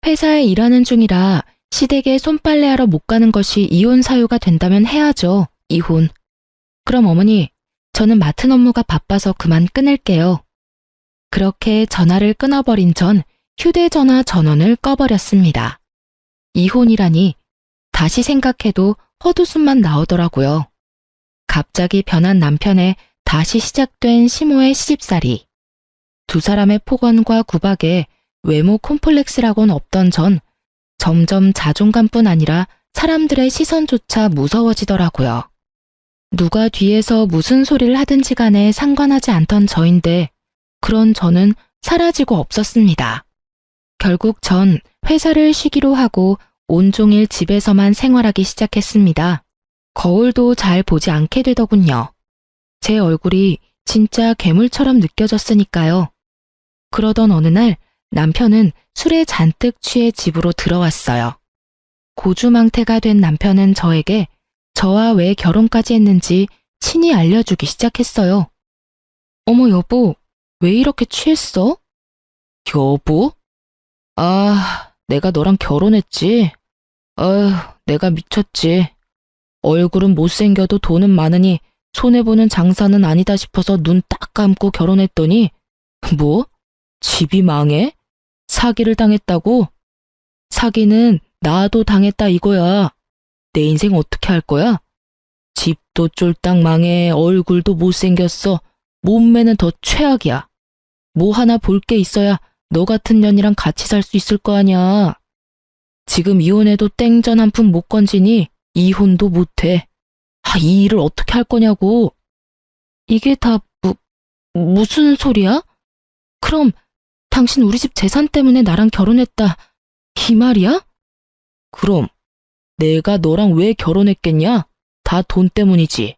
회사에 일하는 중이라 시댁에 손빨래하러 못 가는 것이 이혼 사유가 된다면 해야죠, 이혼. 그럼 어머니, 저는 맡은 업무가 바빠서 그만 끊을게요. 그렇게 전화를 끊어버린 전 휴대전화 전원을 꺼버렸습니다. 이혼이라니 다시 생각해도 헛웃음만 나오더라고요. 갑자기 변한 남편의 다시 시작된 시모의 시집살이. 두 사람의 폭언과 구박에 외모 콤플렉스라곤 없던 전 점점 자존감뿐 아니라 사람들의 시선조차 무서워지더라고요. 누가 뒤에서 무슨 소리를 하든지 간에 상관하지 않던 저인데 그런 저는 사라지고 없었습니다. 결국 전 회사를 쉬기로 하고 온종일 집에서만 생활하기 시작했습니다. 거울도 잘 보지 않게 되더군요. 제 얼굴이 진짜 괴물처럼 느껴졌으니까요. 그러던 어느 날 남편은 술에 잔뜩 취해 집으로 들어왔어요. 고주망태가 된 남편은 저에게 저와 왜 결혼까지 했는지 친히 알려주기 시작했어요. 어머 여보, 왜 이렇게 취했어? 여보? 아, 내가 너랑 결혼했지. 아휴, 내가 미쳤지. 얼굴은 못생겨도 돈은 많으니 손해보는 장사는 아니다 싶어서 눈 딱 감고 결혼했더니 뭐? 집이 망해? 사기를 당했다고? 사기는 나도 당했다 이거야. 내 인생 어떻게 할 거야? 집도 쫄딱 망해, 얼굴도 못생겼어. 몸매는 더 최악이야. 뭐 하나 볼 게 있어야 너 같은 년이랑 같이 살 수 있을 거 아냐. 지금 이혼해도 땡전 한 푼 못 건지니 이혼도 못해. 이 일을 어떻게 할 거냐고. 이게 다 무슨 소리야? 그럼 당신 우리 집 재산 때문에 나랑 결혼했다, 이 말이야? 그럼 내가 너랑 왜 결혼했겠냐? 다 돈 때문이지.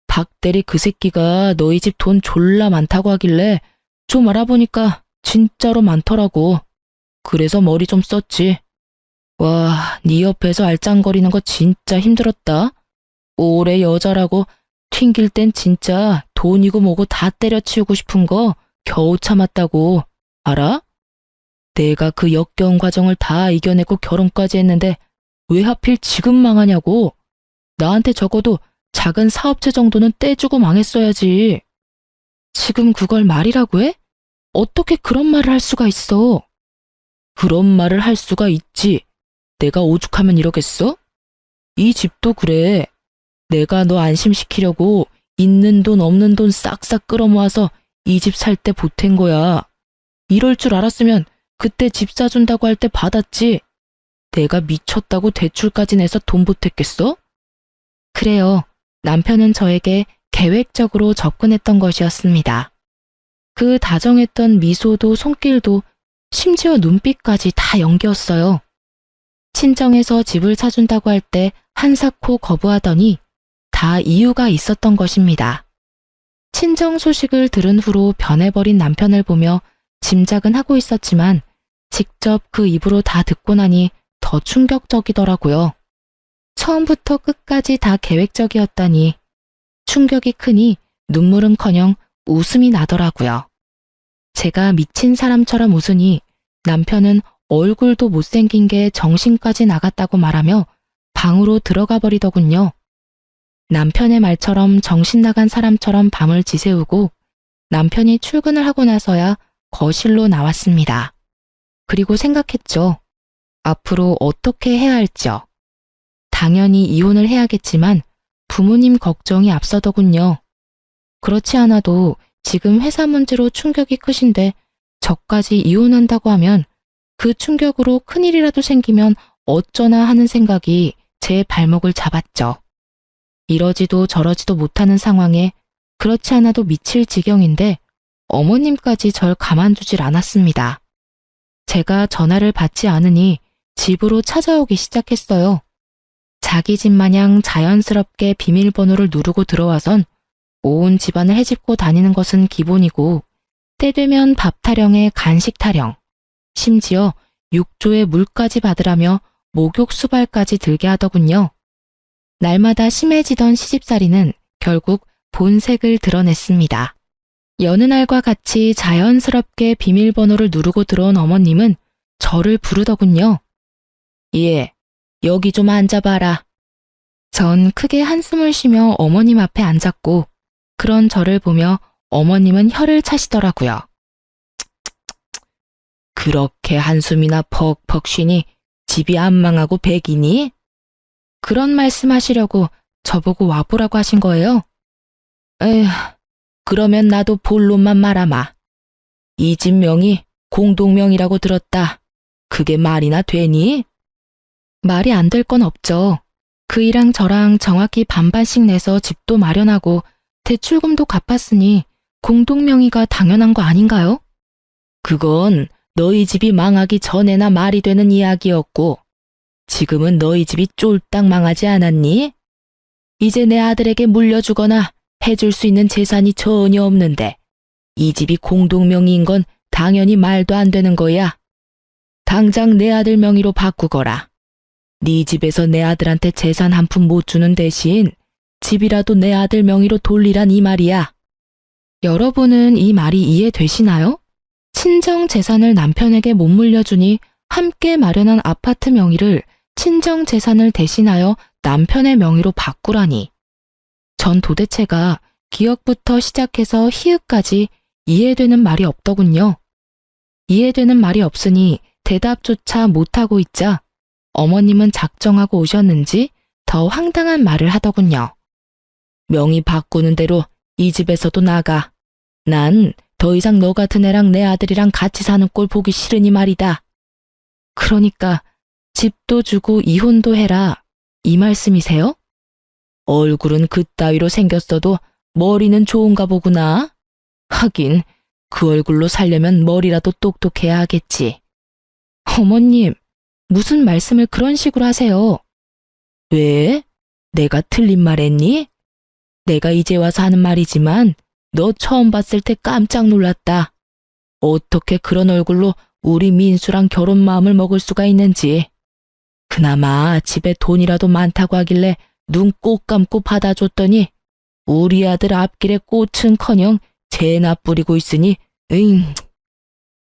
박대리 그 새끼가 너희 집 돈 졸라 많다고 하길래 좀 알아보니까 진짜로 많더라고. 그래서 머리 좀 썼지. 와, 네 옆에서 알짱거리는 거 진짜 힘들었다. 오래 여자라고 튕길 땐 진짜 돈이고 뭐고 다 때려치우고 싶은 거 겨우 참았다고. 알아? 내가 그 역겨운 과정을 다 이겨내고 결혼까지 했는데 왜 하필 지금 망하냐고. 나한테 적어도 작은 사업체 정도는 떼주고 망했어야지. 지금 그걸 말이라고 해? 어떻게 그런 말을 할 수가 있어? 그런 말을 할 수가 있지. 내가 오죽하면 이러겠어? 이 집도 그래. 내가 너 안심시키려고 있는 돈 없는 돈 싹싹 끌어모아서 이 집 살 때 보탠 거야. 이럴 줄 알았으면 그때 집 사준다고 할 때 받았지. 내가 미쳤다고 대출까지 내서 돈 보탰겠어? 그래요. 남편은 저에게 계획적으로 접근했던 것이었습니다. 그 다정했던 미소도 손길도 심지어 눈빛까지 다 연기였어요. 친정에서 집을 사준다고 할 때 한사코 거부하더니 다 이유가 있었던 것입니다. 친정 소식을 들은 후로 변해버린 남편을 보며 짐작은 하고 있었지만 직접 그 입으로 다 듣고 나니 더 충격적이더라고요. 처음부터 끝까지 다 계획적이었다니 충격이 크니 눈물은커녕 웃음이 나더라고요. 제가 미친 사람처럼 웃으니 남편은 얼굴도 못생긴 게 정신까지 나갔다고 말하며 방으로 들어가 버리더군요. 남편의 말처럼 정신 나간 사람처럼 밤을 지새우고 남편이 출근을 하고 나서야 거실로 나왔습니다. 그리고 생각했죠. 앞으로 어떻게 해야 할지요. 당연히 이혼을 해야겠지만 부모님 걱정이 앞서더군요. 그렇지 않아도 지금 회사 문제로 충격이 크신데 저까지 이혼한다고 하면 그 충격으로 큰일이라도 생기면 어쩌나 하는 생각이 제 발목을 잡았죠. 이러지도 저러지도 못하는 상황에 그렇지 않아도 미칠 지경인데 어머님까지 절 가만두질 않았습니다. 제가 전화를 받지 않으니 집으로 찾아오기 시작했어요. 자기 집 마냥 자연스럽게 비밀번호를 누르고 들어와선 온 집안을 헤집고 다니는 것은 기본이고 때 되면 밥 타령에 간식 타령, 심지어 육조에 물까지 받으라며 목욕 수발까지 들게 하더군요. 날마다 심해지던 시집살이는 결국 본색을 드러냈습니다. 여느 날과 같이 자연스럽게 비밀번호를 누르고 들어온 어머님은 저를 부르더군요. 예, 여기 좀 앉아봐라. 전 크게 한숨을 쉬며 어머님 앞에 앉았고 그런 저를 보며 어머님은 혀를 차시더라고요. 그렇게 한숨이나 퍽퍽 쉬니 집이 안 망하고 백이니? 그런 말씀하시려고 저보고 와보라고 하신 거예요? 에휴, 그러면 나도 본론만 말하마. 이 집 명이 공동명이라고 들었다. 그게 말이나 되니? 말이 안 될 건 없죠. 그이랑 저랑 정확히 반반씩 내서 집도 마련하고 대출금도 갚았으니 공동명의가 당연한 거 아닌가요? 그건 너희 집이 망하기 전에나 말이 되는 이야기였고 지금은 너희 집이 쫄딱 망하지 않았니? 이제 내 아들에게 물려주거나 해줄 수 있는 재산이 전혀 없는데 이 집이 공동명의인 건 당연히 말도 안 되는 거야. 당장 내 아들 명의로 바꾸거라. 네 집에서 내 아들한테 재산 한 푼 못 주는 대신 집이라도 내 아들 명의로 돌리란 이 말이야. 여러분은 이 말이 이해되시나요? 친정 재산을 남편에게 못 물려주니 함께 마련한 아파트 명의를 친정 재산을 대신하여 남편의 명의로 바꾸라니. 전 도대체가 기역부터 시작해서 히읗까지 이해되는 말이 없더군요. 이해되는 말이 없으니 대답조차 못하고 있자 어머님은 작정하고 오셨는지 더 황당한 말을 하더군요. 명의 바꾸는 대로 이 집에서도 나가. 난 더 이상 너 같은 애랑 내 아들이랑 같이 사는 꼴 보기 싫으니 말이다. 그러니까 집도 주고 이혼도 해라. 이 말씀이세요? 얼굴은 그따위로 생겼어도 머리는 좋은가 보구나. 하긴 그 얼굴로 살려면 머리라도 똑똑해야 하겠지. 어머님, 무슨 말씀을 그런 식으로 하세요? 왜? 내가 틀린 말 했니? 내가 이제 와서 하는 말이지만 너 처음 봤을 때 깜짝 놀랐다. 어떻게 그런 얼굴로 우리 민수랑 결혼 마음을 먹을 수가 있는지. 그나마 집에 돈이라도 많다고 하길래 눈 꼭 감고 받아줬더니 우리 아들 앞길에 꽃은커녕 재나 뿌리고 있으니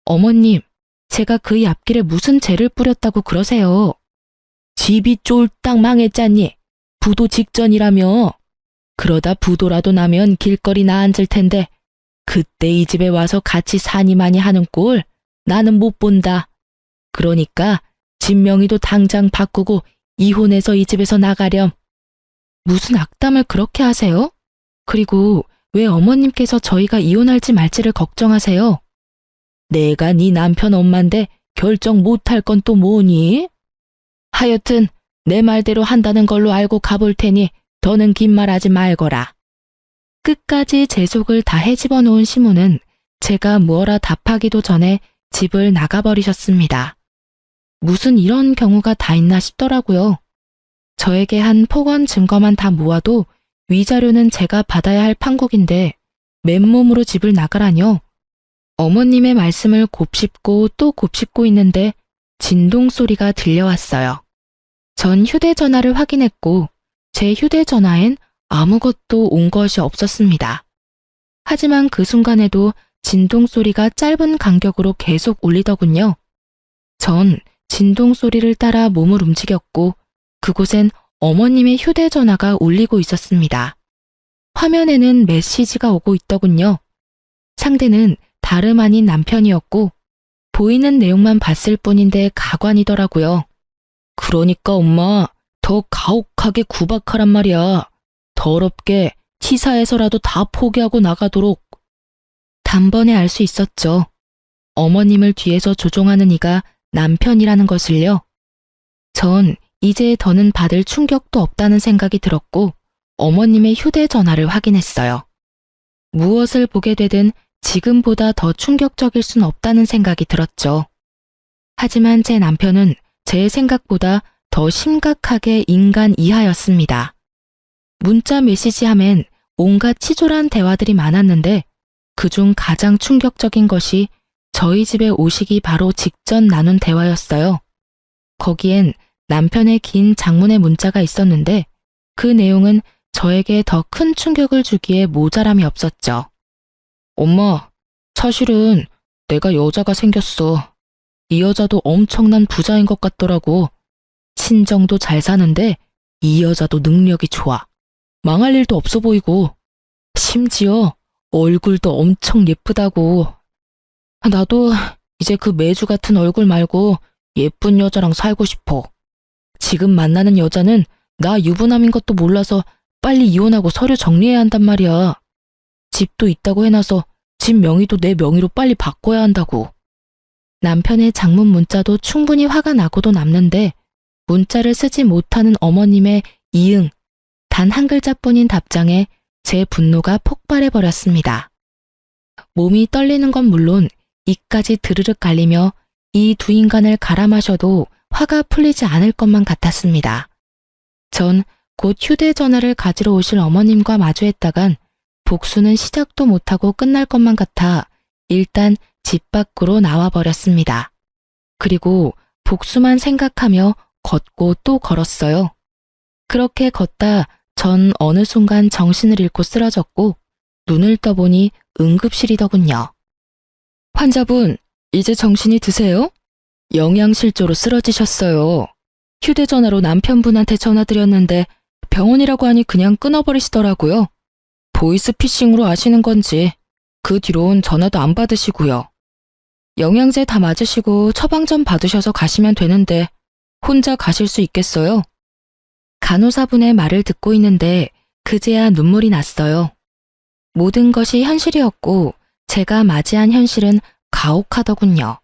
어머님, 제가 그의 앞길에 무슨 재를 뿌렸다고 그러세요? 집이 쫄딱 망했잖니. 부도 직전이라며. 그러다 부도라도 나면 길거리나 앉을 텐데 그때 이 집에 와서 같이 사니마니 하는 꼴 나는 못 본다. 그러니까 집 명의도 당장 바꾸고 이혼해서 이 집에서 나가렴. 무슨 악담을 그렇게 하세요? 그리고 왜 어머님께서 저희가 이혼할지 말지를 걱정하세요? 내가 네 남편 엄마인데 결정 못할 건 또 뭐니? 하여튼 내 말대로 한다는 걸로 알고 가볼 테니 더는 긴 말하지 말거라. 끝까지 제 속을 다 헤집어 놓은 시모는 제가 무어라 답하기도 전에 집을 나가버리셨습니다. 무슨 이런 경우가 다 있나 싶더라고요. 저에게 한 폭언 증거만 다 모아도 위자료는 제가 받아야 할 판국인데 맨몸으로 집을 나가라뇨. 어머님의 말씀을 곱씹고 또 곱씹고 있는데 진동 소리가 들려왔어요. 전 휴대전화를 확인했고 제 휴대전화엔 아무것도 온 것이 없었습니다. 하지만 그 순간에도 진동 소리가 짧은 간격으로 계속 울리더군요. 전 진동 소리를 따라 몸을 움직였고 그곳엔 어머님의 휴대전화가 울리고 있었습니다. 화면에는 메시지가 오고 있더군요. 상대는 다름 아닌 남편이었고 보이는 내용만 봤을 뿐인데 가관이더라고요. 그러니까 엄마, 더 가혹하게 구박하란 말이야. 더럽게 치사해서라도 다 포기하고 나가도록. 단번에 알 수 있었죠. 어머님을 뒤에서 조종하는 이가 남편이라는 것을요. 전 이제 더는 받을 충격도 없다는 생각이 들었고 어머님의 휴대전화를 확인했어요. 무엇을 보게 되든 지금보다 더 충격적일 순 없다는 생각이 들었죠. 하지만 제 남편은 제 생각보다 더 심각하게 인간 이하였습니다. 문자 메시지 하면 온갖 치졸한 대화들이 많았는데 그중 가장 충격적인 것이 저희 집에 오시기 바로 직전 나눈 대화였어요. 거기엔 남편의 긴 장문의 문자가 있었는데 그 내용은 저에게 더 큰 충격을 주기에 모자람이 없었죠. 엄마, 사실은 내가 여자가 생겼어. 이 여자도 엄청난 부자인 것 같더라고. 친정도 잘 사는데 이 여자도 능력이 좋아. 망할 일도 없어 보이고 심지어 얼굴도 엄청 예쁘다고. 나도 이제 그 매주 같은 얼굴 말고 예쁜 여자랑 살고 싶어. 지금 만나는 여자는 나 유부남인 것도 몰라서 빨리 이혼하고 서류 정리해야 한단 말이야. 집도 있다고 해놔서 집 명의도 내 명의로 빨리 바꿔야 한다고. 남편의 장문 문자도 충분히 화가 나고도 남는데 문자를 쓰지 못하는 어머님의 이응, 단 한 글자뿐인 답장에 제 분노가 폭발해버렸습니다. 몸이 떨리는 건 물론 이까지 드르륵 갈리며 이 두 인간을 갈아 마셔도 화가 풀리지 않을 것만 같았습니다. 전 곧 휴대전화를 가지러 오실 어머님과 마주했다간 복수는 시작도 못하고 끝날 것만 같아 일단 집 밖으로 나와버렸습니다. 그리고 복수만 생각하며 걷고 또 걸었어요. 그렇게 걷다 전 어느 순간 정신을 잃고 쓰러졌고 눈을 떠보니 응급실이더군요. 환자분, 이제 정신이 드세요? 영양실조로 쓰러지셨어요. 휴대전화로 남편분한테 전화드렸는데 병원이라고 하니 그냥 끊어버리시더라고요. 보이스피싱으로 아시는 건지 그 뒤로는 전화도 안 받으시고요. 영양제 다 맞으시고 처방 좀 받으셔서 가시면 되는데 혼자 가실 수 있겠어요? 간호사분의 말을 듣고 있는데 그제야 눈물이 났어요. 모든 것이 현실이었고 제가 맞이한 현실은 가혹하더군요.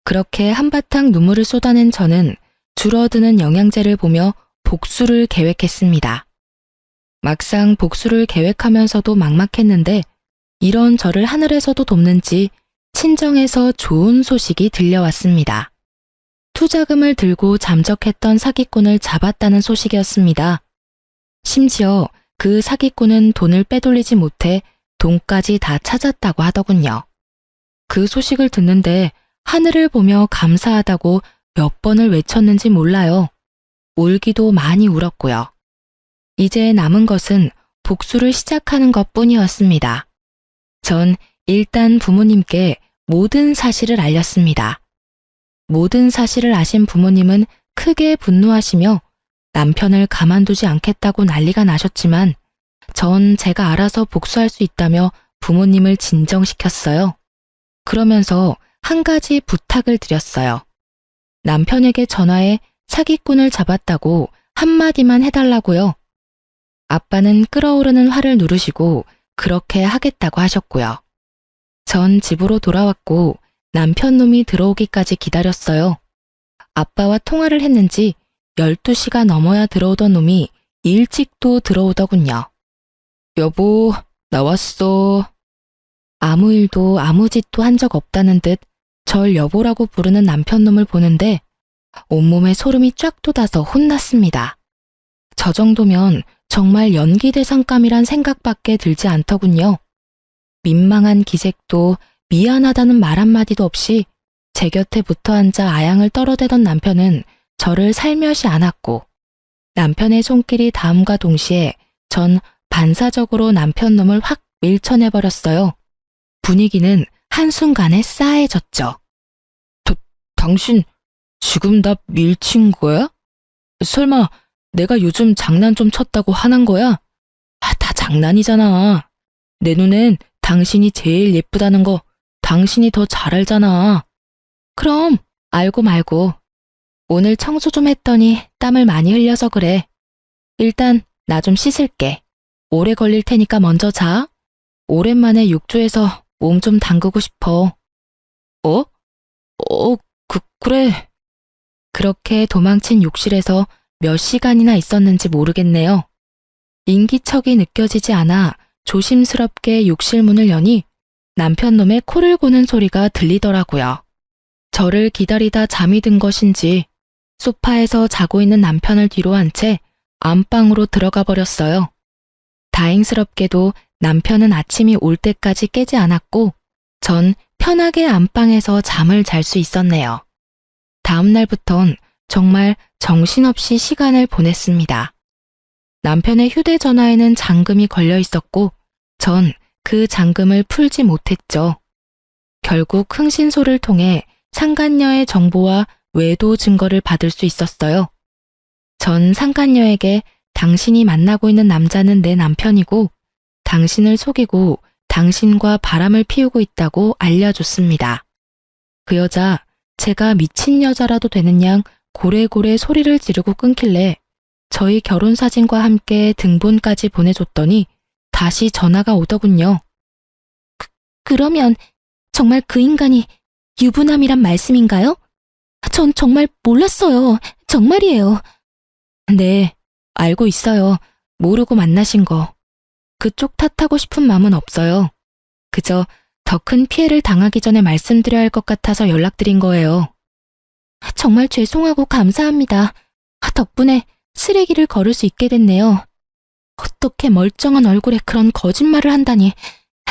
그렇게 한바탕 눈물을 쏟아낸 저는 줄어드는 영양제를 보며 복수를 계획했습니다. 막상 복수를 계획하면서도 막막했는데 이런 저를 하늘에서도 돕는지 친정에서 좋은 소식이 들려왔습니다. 투자금을 들고 잠적했던 사기꾼을 잡았다는 소식이었습니다. 심지어 그 사기꾼은 돈을 빼돌리지 못해 돈까지 다 찾았다고 하더군요. 그 소식을 듣는데 하늘을 보며 감사하다고 몇 번을 외쳤는지 몰라요. 울기도 많이 울었고요. 이제 남은 것은 복수를 시작하는 것뿐이었습니다. 전 일단 부모님께 모든 사실을 알렸습니다. 모든 사실을 아신 부모님은 크게 분노하시며 남편을 가만두지 않겠다고 난리가 나셨지만 전 제가 알아서 복수할 수 있다며 부모님을 진정시켰어요. 그러면서 한 가지 부탁을 드렸어요. 남편에게 전화해 사기꾼을 잡았다고 한마디만 해달라고요. 아빠는 끓어오르는 화를 누르시고 그렇게 하겠다고 하셨고요. 전 집으로 돌아왔고 남편 놈이 들어오기까지 기다렸어요. 아빠와 통화를 했는지 12시가 넘어야 들어오던 놈이 일찍도 들어오더군요. 여보, 나왔어. 아무 일도 아무 짓도 한 적 없다는 듯 절 여보라고 부르는 남편 놈을 보는데 온몸에 소름이 쫙 돋아서 혼났습니다. 저 정도면 정말 연기대상감이란 생각밖에 들지 않더군요. 민망한 기색도 미안하다는 말 한마디도 없이 제 곁에 붙어 앉아 아양을 떨어대던 남편은 저를 살며시 안았고 남편의 손길이 닿음과 동시에 전 반사적으로 남편 놈을 확 밀쳐내버렸어요. 분위기는 한순간에 싸해졌죠. 당신 지금 나 밀친 거야? 설마 내가 요즘 장난 좀 쳤다고 화난 거야? 다 장난이잖아. 내 눈엔 당신이 제일 예쁘다는 거 당신이 더 잘 알잖아. 그럼 알고 말고. 오늘 청소 좀 했더니 땀을 많이 흘려서 그래. 일단 나 좀 씻을게. 오래 걸릴 테니까 먼저 자. 오랜만에 욕조에서 몸 좀 담그고 싶어. 그래. 그렇게 도망친 욕실에서 몇 시간이나 있었는지 모르겠네요. 인기척이 느껴지지 않아 조심스럽게 욕실 문을 여니 남편 놈의 코를 고는 소리가 들리더라고요. 저를 기다리다 잠이 든 것인지 소파에서 자고 있는 남편을 뒤로 한 채 안방으로 들어가 버렸어요. 다행스럽게도 남편은 아침이 올 때까지 깨지 않았고 전 편하게 안방에서 잠을 잘 수 있었네요. 다음 날부턴 정말 정신없이 시간을 보냈습니다. 남편의 휴대전화에는 잠금이 걸려 있었고 전 그 잠금을 풀지 못했죠. 결국 흥신소를 통해 상간녀의 정보와 외도 증거를 받을 수 있었어요. 전 상간녀에게 당신이 만나고 있는 남자는 내 남편이고 당신을 속이고 당신과 바람을 피우고 있다고 알려줬습니다. 그 여자 제가 미친 여자라도 되는 양 고래고래 소리를 지르고 끊길래 저희 결혼사진과 함께 등본까지 보내줬더니 다시 전화가 오더군요. 그러면 정말 그 인간이 유부남이란 말씀인가요? 전 정말 몰랐어요. 정말이에요. 네, 알고 있어요. 모르고 만나신 거. 그쪽 탓하고 싶은 마음은 없어요. 그저 더 큰 피해를 당하기 전에 말씀드려야 할 것 같아서 연락드린 거예요. 정말 죄송하고 감사합니다. 덕분에 쓰레기를 걸을 수 있게 됐네요. 어떻게 멀쩡한 얼굴에 그런 거짓말을 한다니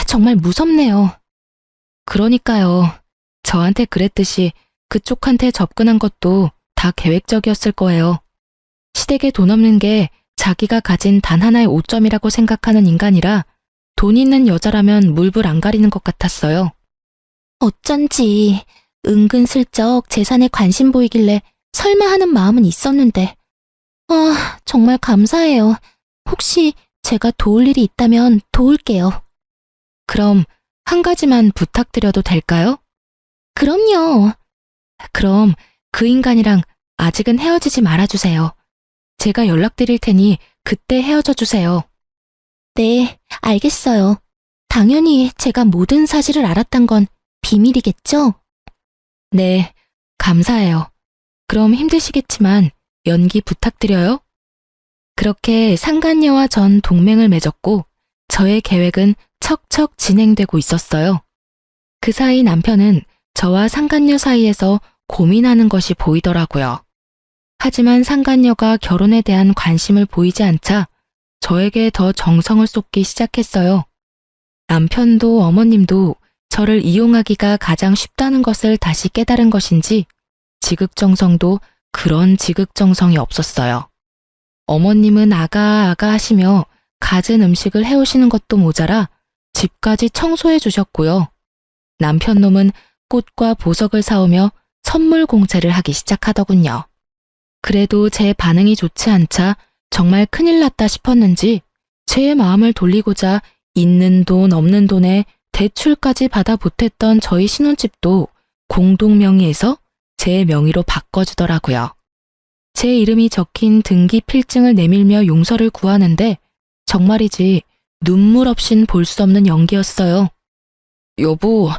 정말 무섭네요. 그러니까요. 저한테 그랬듯이 그쪽한테 접근한 것도 다 계획적이었을 거예요. 시댁에 돈 없는 게 자기가 가진 단 하나의 오점이라고 생각하는 인간이라 돈 있는 여자라면 물불 안 가리는 것 같았어요. 어쩐지 은근슬쩍 재산에 관심 보이길래 설마 하는 마음은 있었는데 정말 감사해요. 혹시 제가 도울 일이 있다면 도울게요. 그럼 한 가지만 부탁드려도 될까요? 그럼요. 그럼 그 인간이랑 아직은 헤어지지 말아주세요. 제가 연락드릴 테니 그때 헤어져 주세요. 네, 알겠어요. 당연히 제가 모든 사실을 알았단 건 비밀이겠죠? 네, 감사해요. 그럼 힘드시겠지만 연기 부탁드려요. 그렇게 상간녀와 전 동맹을 맺었고 저의 계획은 척척 진행되고 있었어요. 그 사이 남편은 저와 상간녀 사이에서 고민하는 것이 보이더라고요. 하지만 상간녀가 결혼에 대한 관심을 보이지 않자 저에게 더 정성을 쏟기 시작했어요. 남편도 어머님도 저를 이용하기가 가장 쉽다는 것을 다시 깨달은 것인지 지극정성도 그런 지극정성이 없었어요. 어머님은 아가 하시며 갖은 음식을 해오시는 것도 모자라 집까지 청소해 주셨고요. 남편놈은 꽃과 보석을 사오며 선물 공세를 하기 시작하더군요. 그래도 제 반응이 좋지 않자 정말 큰일 났다 싶었는지 제 마음을 돌리고자 있는 돈 없는 돈에 대출까지 받아 보탰던 저희 신혼집도 공동 명의에서 제 명의로 바꿔주더라고요. 제 이름이 적힌 등기 필증을 내밀며 용서를 구하는데 정말이지 눈물 없인 볼 수 없는 연기였어요. 여보,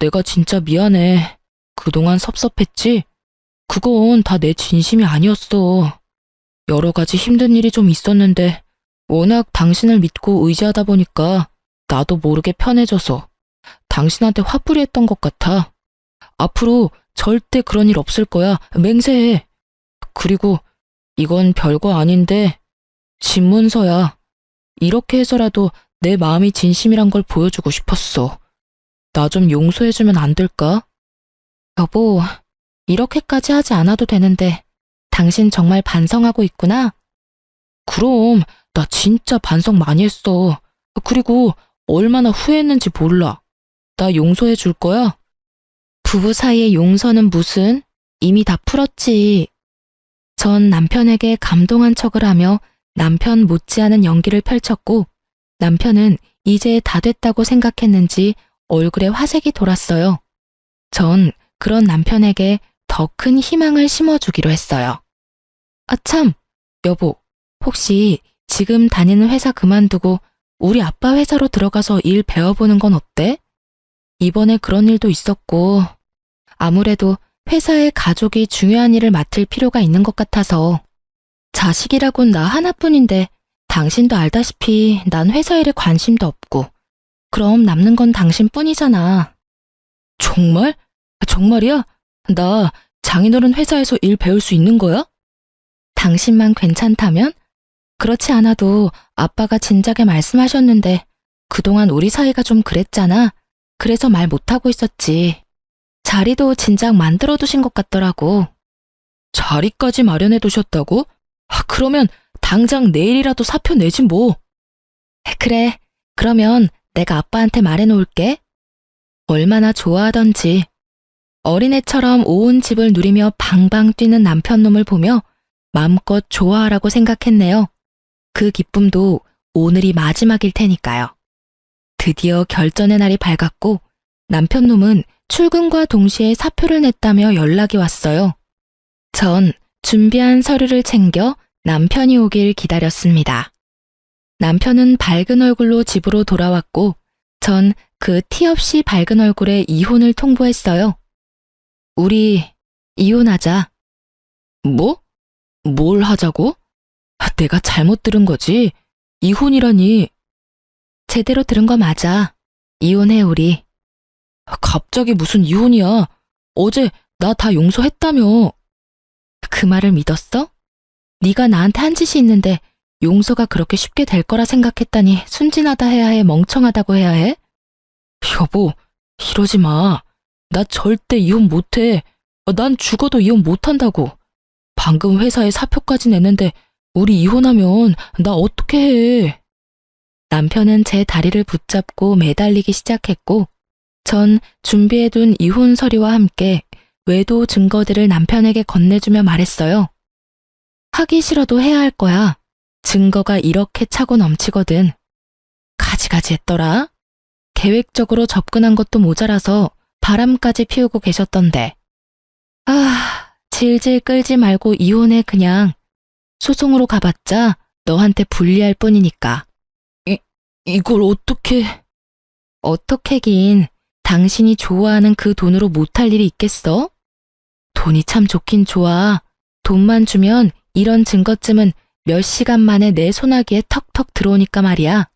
내가 진짜 미안해. 그동안 섭섭했지? 그건 다 내 진심이 아니었어. 여러 가지 힘든 일이 좀 있었는데 워낙 당신을 믿고 의지하다 보니까 나도 모르게 편해져서 당신한테 화풀이했던 것 같아. 앞으로 절대 그런 일 없을 거야. 맹세해. 그리고 이건 별거 아닌데 집문서야. 이렇게 해서라도 내 마음이 진심이란 걸 보여주고 싶었어. 나 좀 용서해주면 안 될까? 여보, 이렇게까지 하지 않아도 되는데 당신 정말 반성하고 있구나? 그럼 나 진짜 반성 많이 했어. 그리고 얼마나 후회했는지 몰라. 나 용서해 줄 거야? 부부 사이의 용서는 무슨? 이미 다 풀었지. 전 남편에게 감동한 척을 하며 남편 못지않은 연기를 펼쳤고 남편은 이제 다 됐다고 생각했는지 얼굴에 화색이 돌았어요. 전 그런 남편에게 더 큰 희망을 심어주기로 했어요. 아 참, 여보, 혹시 지금 다니는 회사 그만두고 우리 아빠 회사로 들어가서 일 배워보는 건 어때? 이번에 그런 일도 있었고 아무래도 회사의 가족이 중요한 일을 맡을 필요가 있는 것 같아서. 자식이라곤 나 하나뿐인데 당신도 알다시피 난 회사 일에 관심도 없고 그럼 남는 건 당신뿐이잖아. 정말? 정말이야? 나 장인어른 회사에서 일 배울 수 있는 거야? 당신만 괜찮다면? 그렇지 않아도 아빠가 진작에 말씀하셨는데 그동안 우리 사이가 좀 그랬잖아. 그래서 말 못하고 있었지. 자리도 진작 만들어두신 것 같더라고. 자리까지 마련해 두셨다고? 그러면 당장 내일이라도 사표 내지 뭐. 그래, 그러면 내가 아빠한테 말해놓을게. 얼마나 좋아하던지. 어린애처럼 온 집을 누리며 방방 뛰는 남편놈을 보며 마음껏 좋아하라고 생각했네요. 그 기쁨도 오늘이 마지막일 테니까요. 드디어 결전의 날이 밝았고 남편놈은 출근과 동시에 사표를 냈다며 연락이 왔어요. 전 준비한 서류를 챙겨 남편이 오길 기다렸습니다. 남편은 밝은 얼굴로 집으로 돌아왔고 전 그 티 없이 밝은 얼굴에 이혼을 통보했어요. 우리 이혼하자. 뭐? 뭘 하자고? 내가 잘못 들은 거지. 이혼이라니. 제대로 들은 거 맞아. 이혼해 우리. 갑자기 무슨 이혼이야. 어제 나 다 용서했다며. 그 말을 믿었어? 네가 나한테 한 짓이 있는데 용서가 그렇게 쉽게 될 거라 생각했다니 순진하다 해야 해, 멍청하다고 해야 해? 여보, 이러지 마. 나 절대 이혼 못해. 난 죽어도 이혼 못한다고. 방금 회사에 사표까지 냈는데 우리 이혼하면 나 어떻게 해? 남편은 제 다리를 붙잡고 매달리기 시작했고 전 준비해둔 이혼 서류와 함께 외도 증거들을 남편에게 건네주며 말했어요. 하기 싫어도 해야 할 거야. 증거가 이렇게 차고 넘치거든. 가지가지 했더라. 계획적으로 접근한 것도 모자라서 바람까지 피우고 계셨던데. 질질 끌지 말고 이혼해 그냥. 소송으로 가봤자 너한테 불리할 뿐이니까. 이걸 어떻게... 어떻게긴 당신이 좋아하는 그 돈으로 못할 일이 있겠어? 돈이 참 좋긴 좋아. 돈만 주면 이런 증거쯤은 몇 시간 만에 내 소나기에 턱턱 들어오니까 말이야.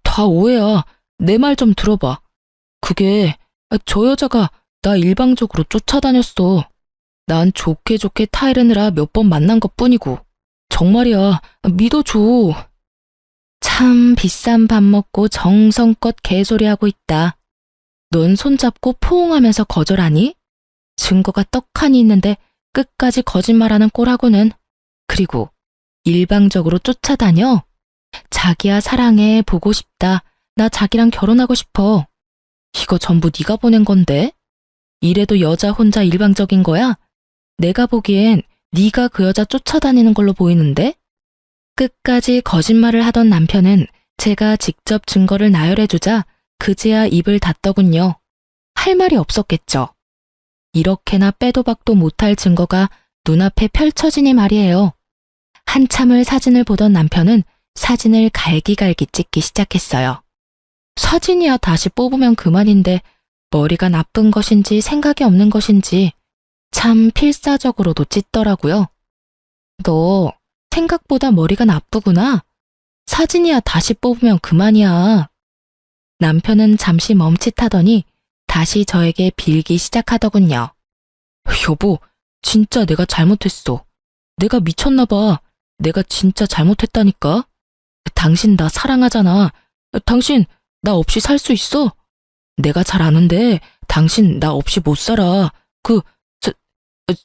다 오해야. 내 말 좀 들어봐. 그게 저 여자가 나 일방적으로 쫓아다녔어. 난 좋게 좋게 타이르느라 몇 번 만난 것뿐이고. 정말이야. 믿어줘. 참 비싼 밥 먹고 정성껏 개소리하고 있다. 넌 손잡고 포옹하면서 거절하니? 증거가 떡하니 있는데 끝까지 거짓말하는 꼴하고는. 그리고 일방적으로 쫓아다녀? 자기야 사랑해, 보고 싶다. 나 자기랑 결혼하고 싶어. 이거 전부 네가 보낸 건데? 이래도 여자 혼자 일방적인 거야? 내가 보기엔 네가 그 여자 쫓아다니는 걸로 보이는데? 끝까지 거짓말을 하던 남편은 제가 직접 증거를 나열해주자 그제야 입을 닫더군요. 할 말이 없었겠죠. 이렇게나 빼도 박도 못할 증거가 눈앞에 펼쳐지니 말이에요. 한참을 사진을 보던 남편은 사진을 갈기갈기 찍기 시작했어요. 사진이야 다시 뽑으면 그만인데 머리가 나쁜 것인지 생각이 없는 것인지 참 필사적으로도 찢더라고요. 너 생각보다 머리가 나쁘구나. 사진이야 다시 뽑으면 그만이야. 남편은 잠시 멈칫하더니 다시 저에게 빌기 시작하더군요. 여보, 진짜 내가 잘못했어. 내가 미쳤나 봐. 내가 진짜 잘못했다니까. 당신 나 사랑하잖아. 당신 나 없이 살 수 있어? 내가 잘 아는데 당신 나 없이 못 살아.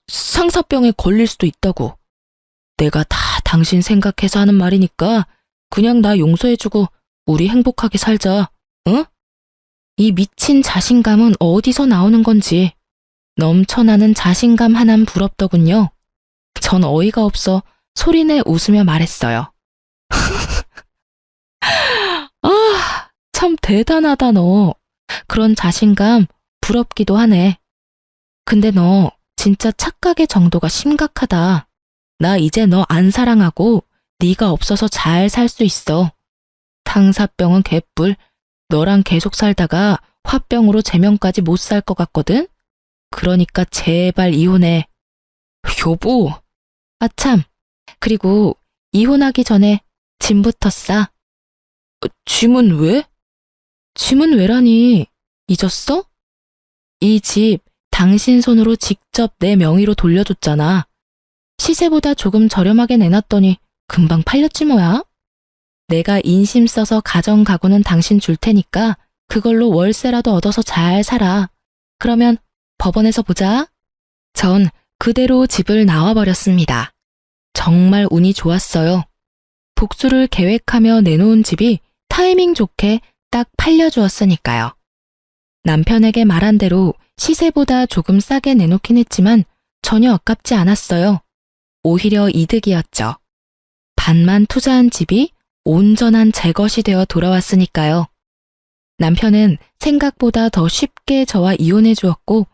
상사병에 걸릴 수도 있다고. 내가 다 당신 생각해서 하는 말이니까 그냥 나 용서해주고 우리 행복하게 살자. 응? 이 미친 자신감은 어디서 나오는 건지. 넘쳐나는 자신감 하나는 부럽더군요. 전 어이가 없어 소리내 웃으며 말했어요. 참 대단하다 너. 그런 자신감 부럽기도 하네. 근데 너 진짜 착각의 정도가 심각하다. 나 이제 너 안 사랑하고 네가 없어서 잘 살 수 있어. 탕사병은 개뿔. 너랑 계속 살다가 화병으로 제명까지 못 살 것 같거든? 그러니까 제발 이혼해. 여보. 아참. 그리고 이혼하기 전에 짐부터 싸. 짐은 왜? 짐은 왜라니? 잊었어? 이 집 당신 손으로 직접 내 명의로 돌려줬잖아. 시세보다 조금 저렴하게 내놨더니 금방 팔렸지 뭐야? 내가 인심 써서 가정 가구는 당신 줄 테니까 그걸로 월세라도 얻어서 잘 살아. 그러면 법원에서 보자. 전 그대로 집을 나와버렸습니다. 정말 운이 좋았어요. 복수를 계획하며 내놓은 집이 타이밍 좋게 딱 팔려주었으니까요. 남편에게 말한 대로 시세보다 조금 싸게 내놓긴 했지만 전혀 아깝지 않았어요. 오히려 이득이었죠. 반만 투자한 집이 온전한 제 것이 되어 돌아왔으니까요. 남편은 생각보다 더 쉽게 저와 이혼해 주었고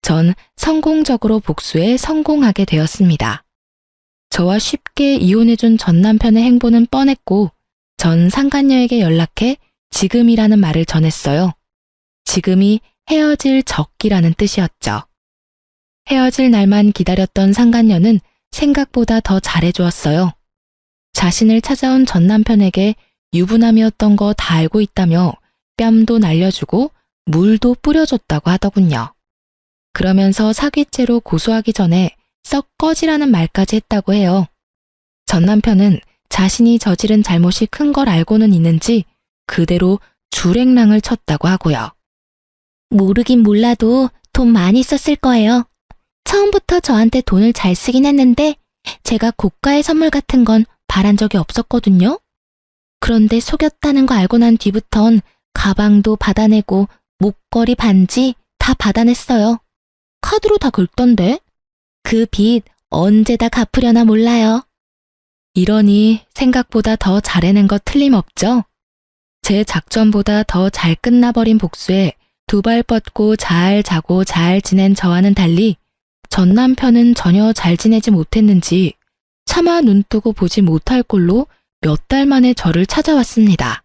전 성공적으로 복수에 성공하게 되었습니다. 저와 쉽게 이혼해 준 전 남편의 행보는 뻔했고 전 상간녀에게 연락해 지금이라는 말을 전했어요. 지금이 헤어질 적기라는 뜻이었죠. 헤어질 날만 기다렸던 상간녀는 생각보다 더 잘해주었어요. 자신을 찾아온 전 남편에게 유부남이었던 거 다 알고 있다며 뺨도 날려주고 물도 뿌려줬다고 하더군요. 그러면서 사귀죄로 고소하기 전에 썩 꺼지라는 말까지 했다고 해요. 전 남편은 자신이 저지른 잘못이 큰 걸 알고는 있는지 그대로 줄행랑을 쳤다고 하고요. 모르긴 몰라도 돈 많이 썼을 거예요. 처음부터 저한테 돈을 잘 쓰긴 했는데 제가 고가의 선물 같은 건 바란 적이 없었거든요. 그런데 속였다는 거 알고 난 뒤부턴 가방도 받아내고 목걸이, 반지 다 받아냈어요. 카드로 다 긁던데. 그 빚 언제 다 갚으려나 몰라요. 이러니 생각보다 더 잘해낸 거 틀림없죠? 제 작전보다 더 잘 끝나버린 복수에 두 발 뻗고 잘 자고 잘 지낸 저와는 달리 전 남편은 전혀 잘 지내지 못했는지 차마 눈뜨고 보지 못할 꼴로 몇 달 만에 저를 찾아왔습니다.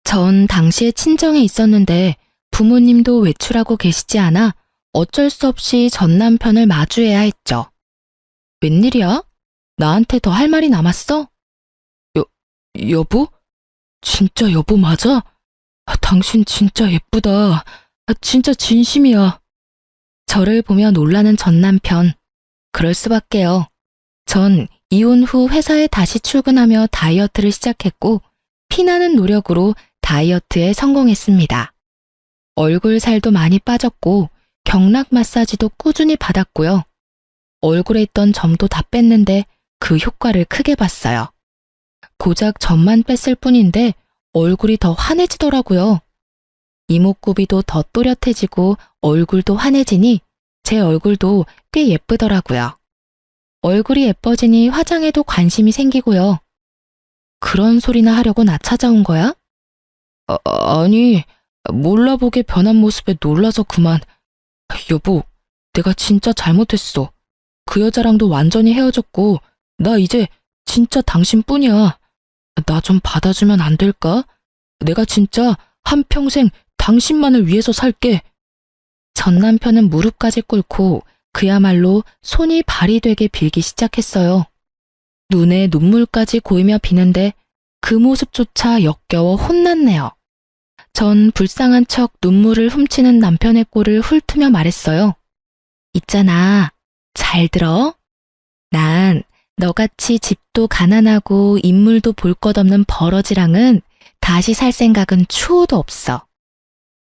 전 당시에 친정에 있었는데 부모님도 외출하고 계시지 않아 어쩔 수 없이 전 남편을 마주해야 했죠. 웬일이야? 나한테 더 할 말이 남았어? 여보? 진짜 여보 맞아? 당신 진짜 예쁘다. 진짜 진심이야. 저를 보며 놀라는 전 남편. 그럴 수밖에요. 전 이혼 후 회사에 다시 출근하며 다이어트를 시작했고 피나는 노력으로 다이어트에 성공했습니다. 얼굴 살도 많이 빠졌고 경락 마사지도 꾸준히 받았고요. 얼굴에 있던 점도 다 뺐는데 그 효과를 크게 봤어요. 고작 점만 뺐을 뿐인데 얼굴이 더 환해지더라고요. 이목구비도 더 또렷해지고 얼굴도 환해지니 제 얼굴도 꽤 예쁘더라고요. 얼굴이 예뻐지니 화장에도 관심이 생기고요. 그런 소리나 하려고 나 찾아온 거야? 아니, 몰라보게 변한 모습에 놀라서 그만. 여보, 내가 진짜 잘못했어. 그 여자랑도 완전히 헤어졌고 나 이제 진짜 당신뿐이야. 나 좀 받아주면 안 될까? 내가 진짜 한평생 당신만을 위해서 살게. 전 남편은 무릎까지 꿇고 그야말로 손이 발이 되게 빌기 시작했어요. 눈에 눈물까지 고이며 비는데 그 모습조차 역겨워 혼났네요. 전 불쌍한 척 눈물을 훔치는 남편의 꼴을 훑으며 말했어요. 있잖아, 잘 들어? 난 너같이 집도 가난하고 인물도 볼 것 없는 버러지랑은 다시 살 생각은 추호도 없어.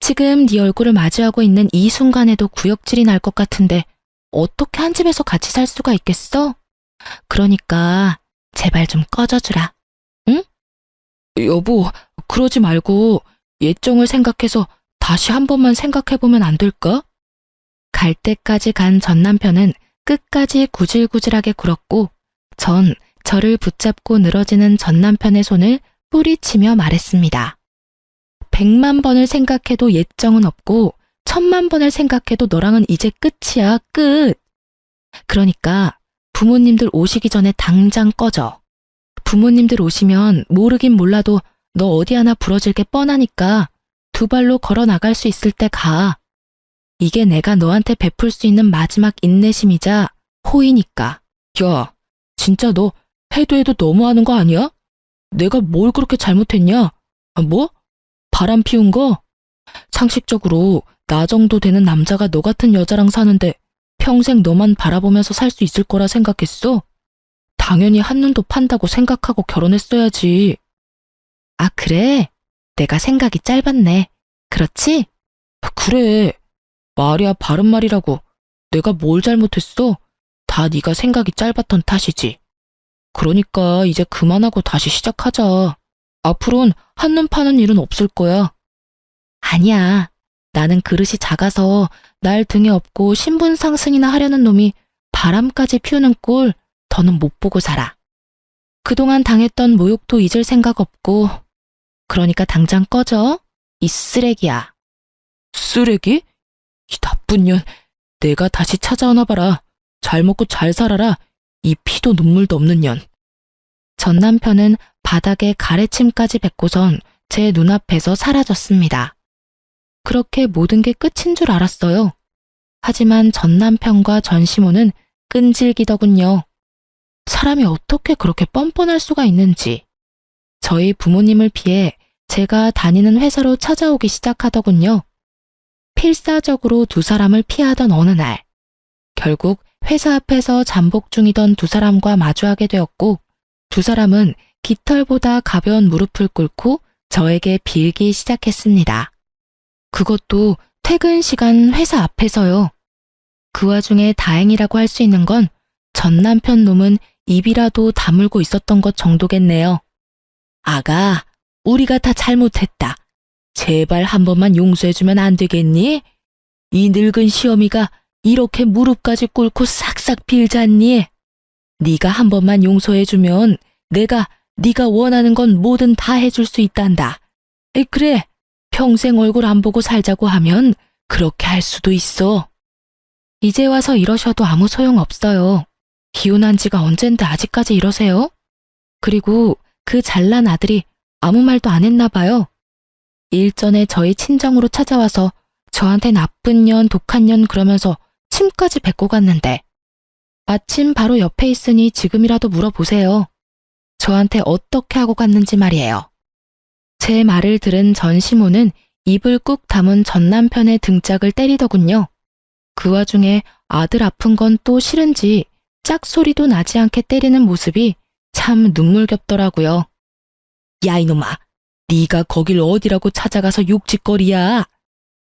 지금 네 얼굴을 마주하고 있는 이 순간에도 구역질이 날 것 같은데 어떻게 한 집에서 같이 살 수가 있겠어? 그러니까 제발 좀 꺼져주라. 응? 여보, 그러지 말고 예정을 생각해서 다시 한 번만 생각해보면 안 될까? 갈 때까지 간 전 남편은 끝까지 구질구질하게 굴었고 전 저를 붙잡고 늘어지는 전 남편의 손을 뿌리치며 말했습니다. 100만 번을 생각해도 예정은 없고 1000만 번을 생각해도 너랑은 이제 끝이야, 끝. 그러니까 부모님들 오시기 전에 당장 꺼져. 부모님들 오시면 모르긴 몰라도 너 어디 하나 부러질 게 뻔하니까 두 발로 걸어 나갈 수 있을 때 가. 이게 내가 너한테 베풀 수 있는 마지막 인내심이자 호의니까. 야, 진짜 너 해도 해도 너무하는 거 아니야? 내가 뭘 그렇게 잘못했냐? 뭐? 바람 피운 거? 상식적으로 나 정도 되는 남자가 너 같은 여자랑 사는데 평생 너만 바라보면서 살 수 있을 거라 생각했어? 당연히 한눈도 판다고 생각하고 결혼했어야지. 아, 그래? 내가 생각이 짧았네. 그렇지? 그래. 말이야 바른 말이라고. 내가 뭘 잘못했어? 다 네가 생각이 짧았던 탓이지. 그러니까 이제 그만하고 다시 시작하자. 앞으론 한눈 파는 일은 없을 거야. 아니야. 나는 그릇이 작아서 날 등에 업고 신분 상승이나 하려는 놈이 바람까지 피우는 꼴 더는 못 보고 살아. 그동안 당했던 모욕도 잊을 생각 없고 그러니까 당장 꺼져. 이 쓰레기야. 쓰레기? 이 나쁜 년. 내가 다시 찾아오나 봐라. 잘 먹고 잘 살아라. 이 피도 눈물도 없는 년. 전 남편은 바닥에 가래침까지 뱉고선 제 눈앞에서 사라졌습니다. 그렇게 모든 게 끝인 줄 알았어요. 하지만 전 남편과 전 시모는 끈질기더군요. 사람이 어떻게 그렇게 뻔뻔할 수가 있는지. 저희 부모님을 피해 제가 다니는 회사로 찾아오기 시작하더군요. 필사적으로 두 사람을 피하던 어느 날, 결국 회사 앞에서 잠복 중이던 두 사람과 마주하게 되었고, 두 사람은 깃털보다 가벼운 무릎을 꿇고 저에게 빌기 시작했습니다. 그것도 퇴근 시간 회사 앞에서요. 그 와중에 다행이라고 할 수 있는 건 전 남편 놈은 입이라도 다물고 있었던 것 정도겠네요. 아가, 우리가 다 잘못했다. 제발 한 번만 용서해주면 안 되겠니? 이 늙은 시어미가 이렇게 무릎까지 꿇고 싹싹 빌잖니? 네가 한 번만 용서해주면 내가 네가 원하는 건 뭐든 다 해줄 수 있단다. 그래, 평생 얼굴 안 보고 살자고 하면 그렇게 할 수도 있어. 이제 와서 이러셔도 아무 소용 없어요. 이혼한 지가 언젠데 아직까지 이러세요? 그리고 그 잘난 아들이 아무 말도 안 했나 봐요. 일전에 저희 친정으로 찾아와서 저한테 나쁜 년, 독한 년 그러면서 침까지 뱉고 갔는데 마침 바로 옆에 있으니 지금이라도 물어보세요. 저한테 어떻게 하고 갔는지 말이에요. 제 말을 들은 전 시모는 입을 꾹 다문 전 남편의 등짝을 때리더군요. 그 와중에 아들 아픈 건 또 싫은지 짝소리도 나지 않게 때리는 모습이 참 눈물겹더라고요. 야 이놈아, 네가 거길 어디라고 찾아가서 욕짓거리야.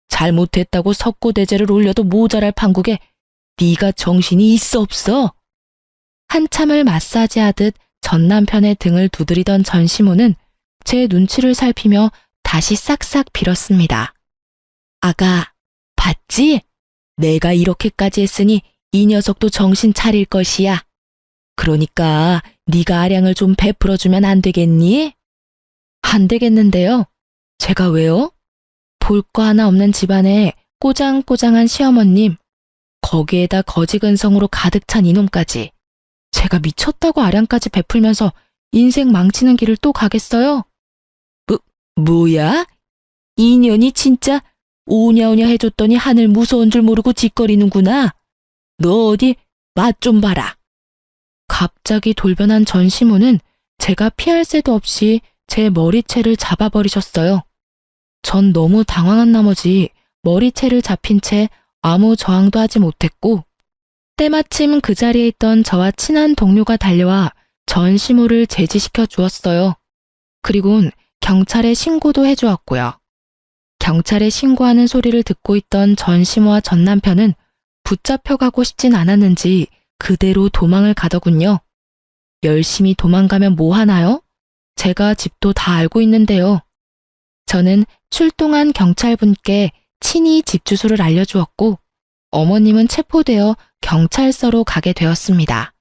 잘못했다고 석고대죄를 올려도 모자랄 판국에 네가 정신이 있어 없어? 한참을 마사지하듯 전 남편의 등을 두드리던 전 시모는 제 눈치를 살피며 다시 싹싹 빌었습니다. 아가, 봤지? 내가 이렇게까지 했으니 이 녀석도 정신 차릴 것이야. 그러니까 네가 아량을 좀 베풀어주면 안 되겠니? 안 되겠는데요. 제가 왜요? 볼 거 하나 없는 집안에 꼬장꼬장한 시어머님, 거기에다 거지근성으로 가득 찬 이놈까지. 제가 미쳤다고 아량까지 베풀면서 인생 망치는 길을 또 가겠어요? 뭐야? 이 년이 진짜 오냐오냐 해줬더니 하늘 무서운 줄 모르고 짓거리는구나. 너 어디 맛 좀 봐라. 갑자기 돌변한 전 시모는 제가 피할 새도 없이 제 머리채를 잡아버리셨어요. 전 너무 당황한 나머지 머리채를 잡힌 채 아무 저항도 하지 못했고, 때마침 그 자리에 있던 저와 친한 동료가 달려와 전 시모를 제지시켜 주었어요. 그리곤 경찰에 신고도 해주었고요. 경찰에 신고하는 소리를 듣고 있던 전 시모와 전 남편은 붙잡혀가고 싶진 않았는지 그대로 도망을 가더군요. 열심히 도망가면 뭐 하나요? 제가 집도 다 알고 있는데요. 저는 출동한 경찰분께 친히 집 주소를 알려주었고, 어머님은 체포되어 경찰서로 가게 되었습니다.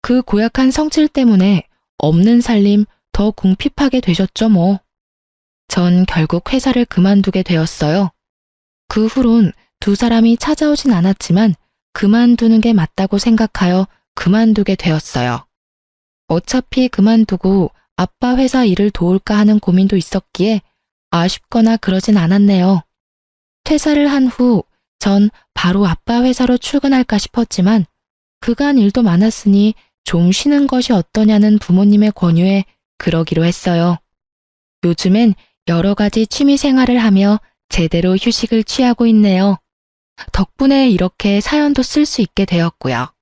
그 고약한 성질 때문에 없는 살림 더 궁핍하게 되셨죠 뭐. 전 결국 회사를 그만두게 되었어요. 그 후론 두 사람이 찾아오진 않았지만 그만두는 게 맞다고 생각하여 그만두게 되었어요. 어차피 그만두고 아빠 회사 일을 도울까 하는 고민도 있었기에 아쉽거나 그러진 않았네요. 퇴사를 한 후 전 바로 아빠 회사로 출근할까 싶었지만 그간 일도 많았으니 좀 쉬는 것이 어떠냐는 부모님의 권유에 그러기로 했어요. 요즘엔 여러 가지 취미 생활을 하며 제대로 휴식을 취하고 있네요. 덕분에 이렇게 사연도 쓸 수 있게 되었고요.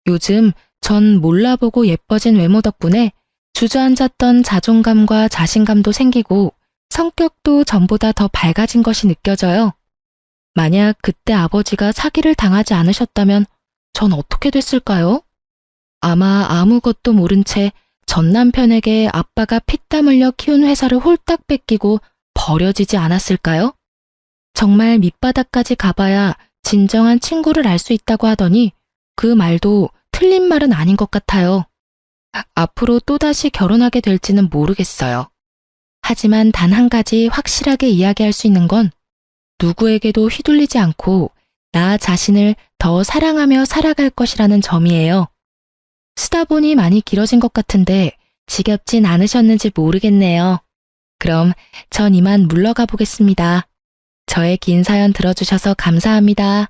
요즘 전 몰라보고 예뻐진 외모 덕분에 주저앉았던 자존감과 자신감도 생기고 성격도 전보다 더 밝아진 것이 느껴져요. 만약 그때 아버지가 사기를 당하지 않으셨다면 전 어떻게 됐을까요? 아마 아무것도 모른 채 전 남편에게 아빠가 피땀 흘려 키운 회사를 홀딱 뺏기고 버려지지 않았을까요? 정말 밑바닥까지 가봐야 진정한 친구를 알 수 있다고 하더니 그 말도 틀린 말은 아닌 것 같아요. 앞으로 또다시 결혼하게 될지는 모르겠어요. 하지만 단 한 가지 확실하게 이야기할 수 있는 건 누구에게도 휘둘리지 않고 나 자신을 더 사랑하며 살아갈 것이라는 점이에요. 쓰다 보니 많이 길어진 것 같은데 지겹진 않으셨는지 모르겠네요. 그럼 전 이만 물러가 보겠습니다. 저의 긴 사연 들어주셔서 감사합니다.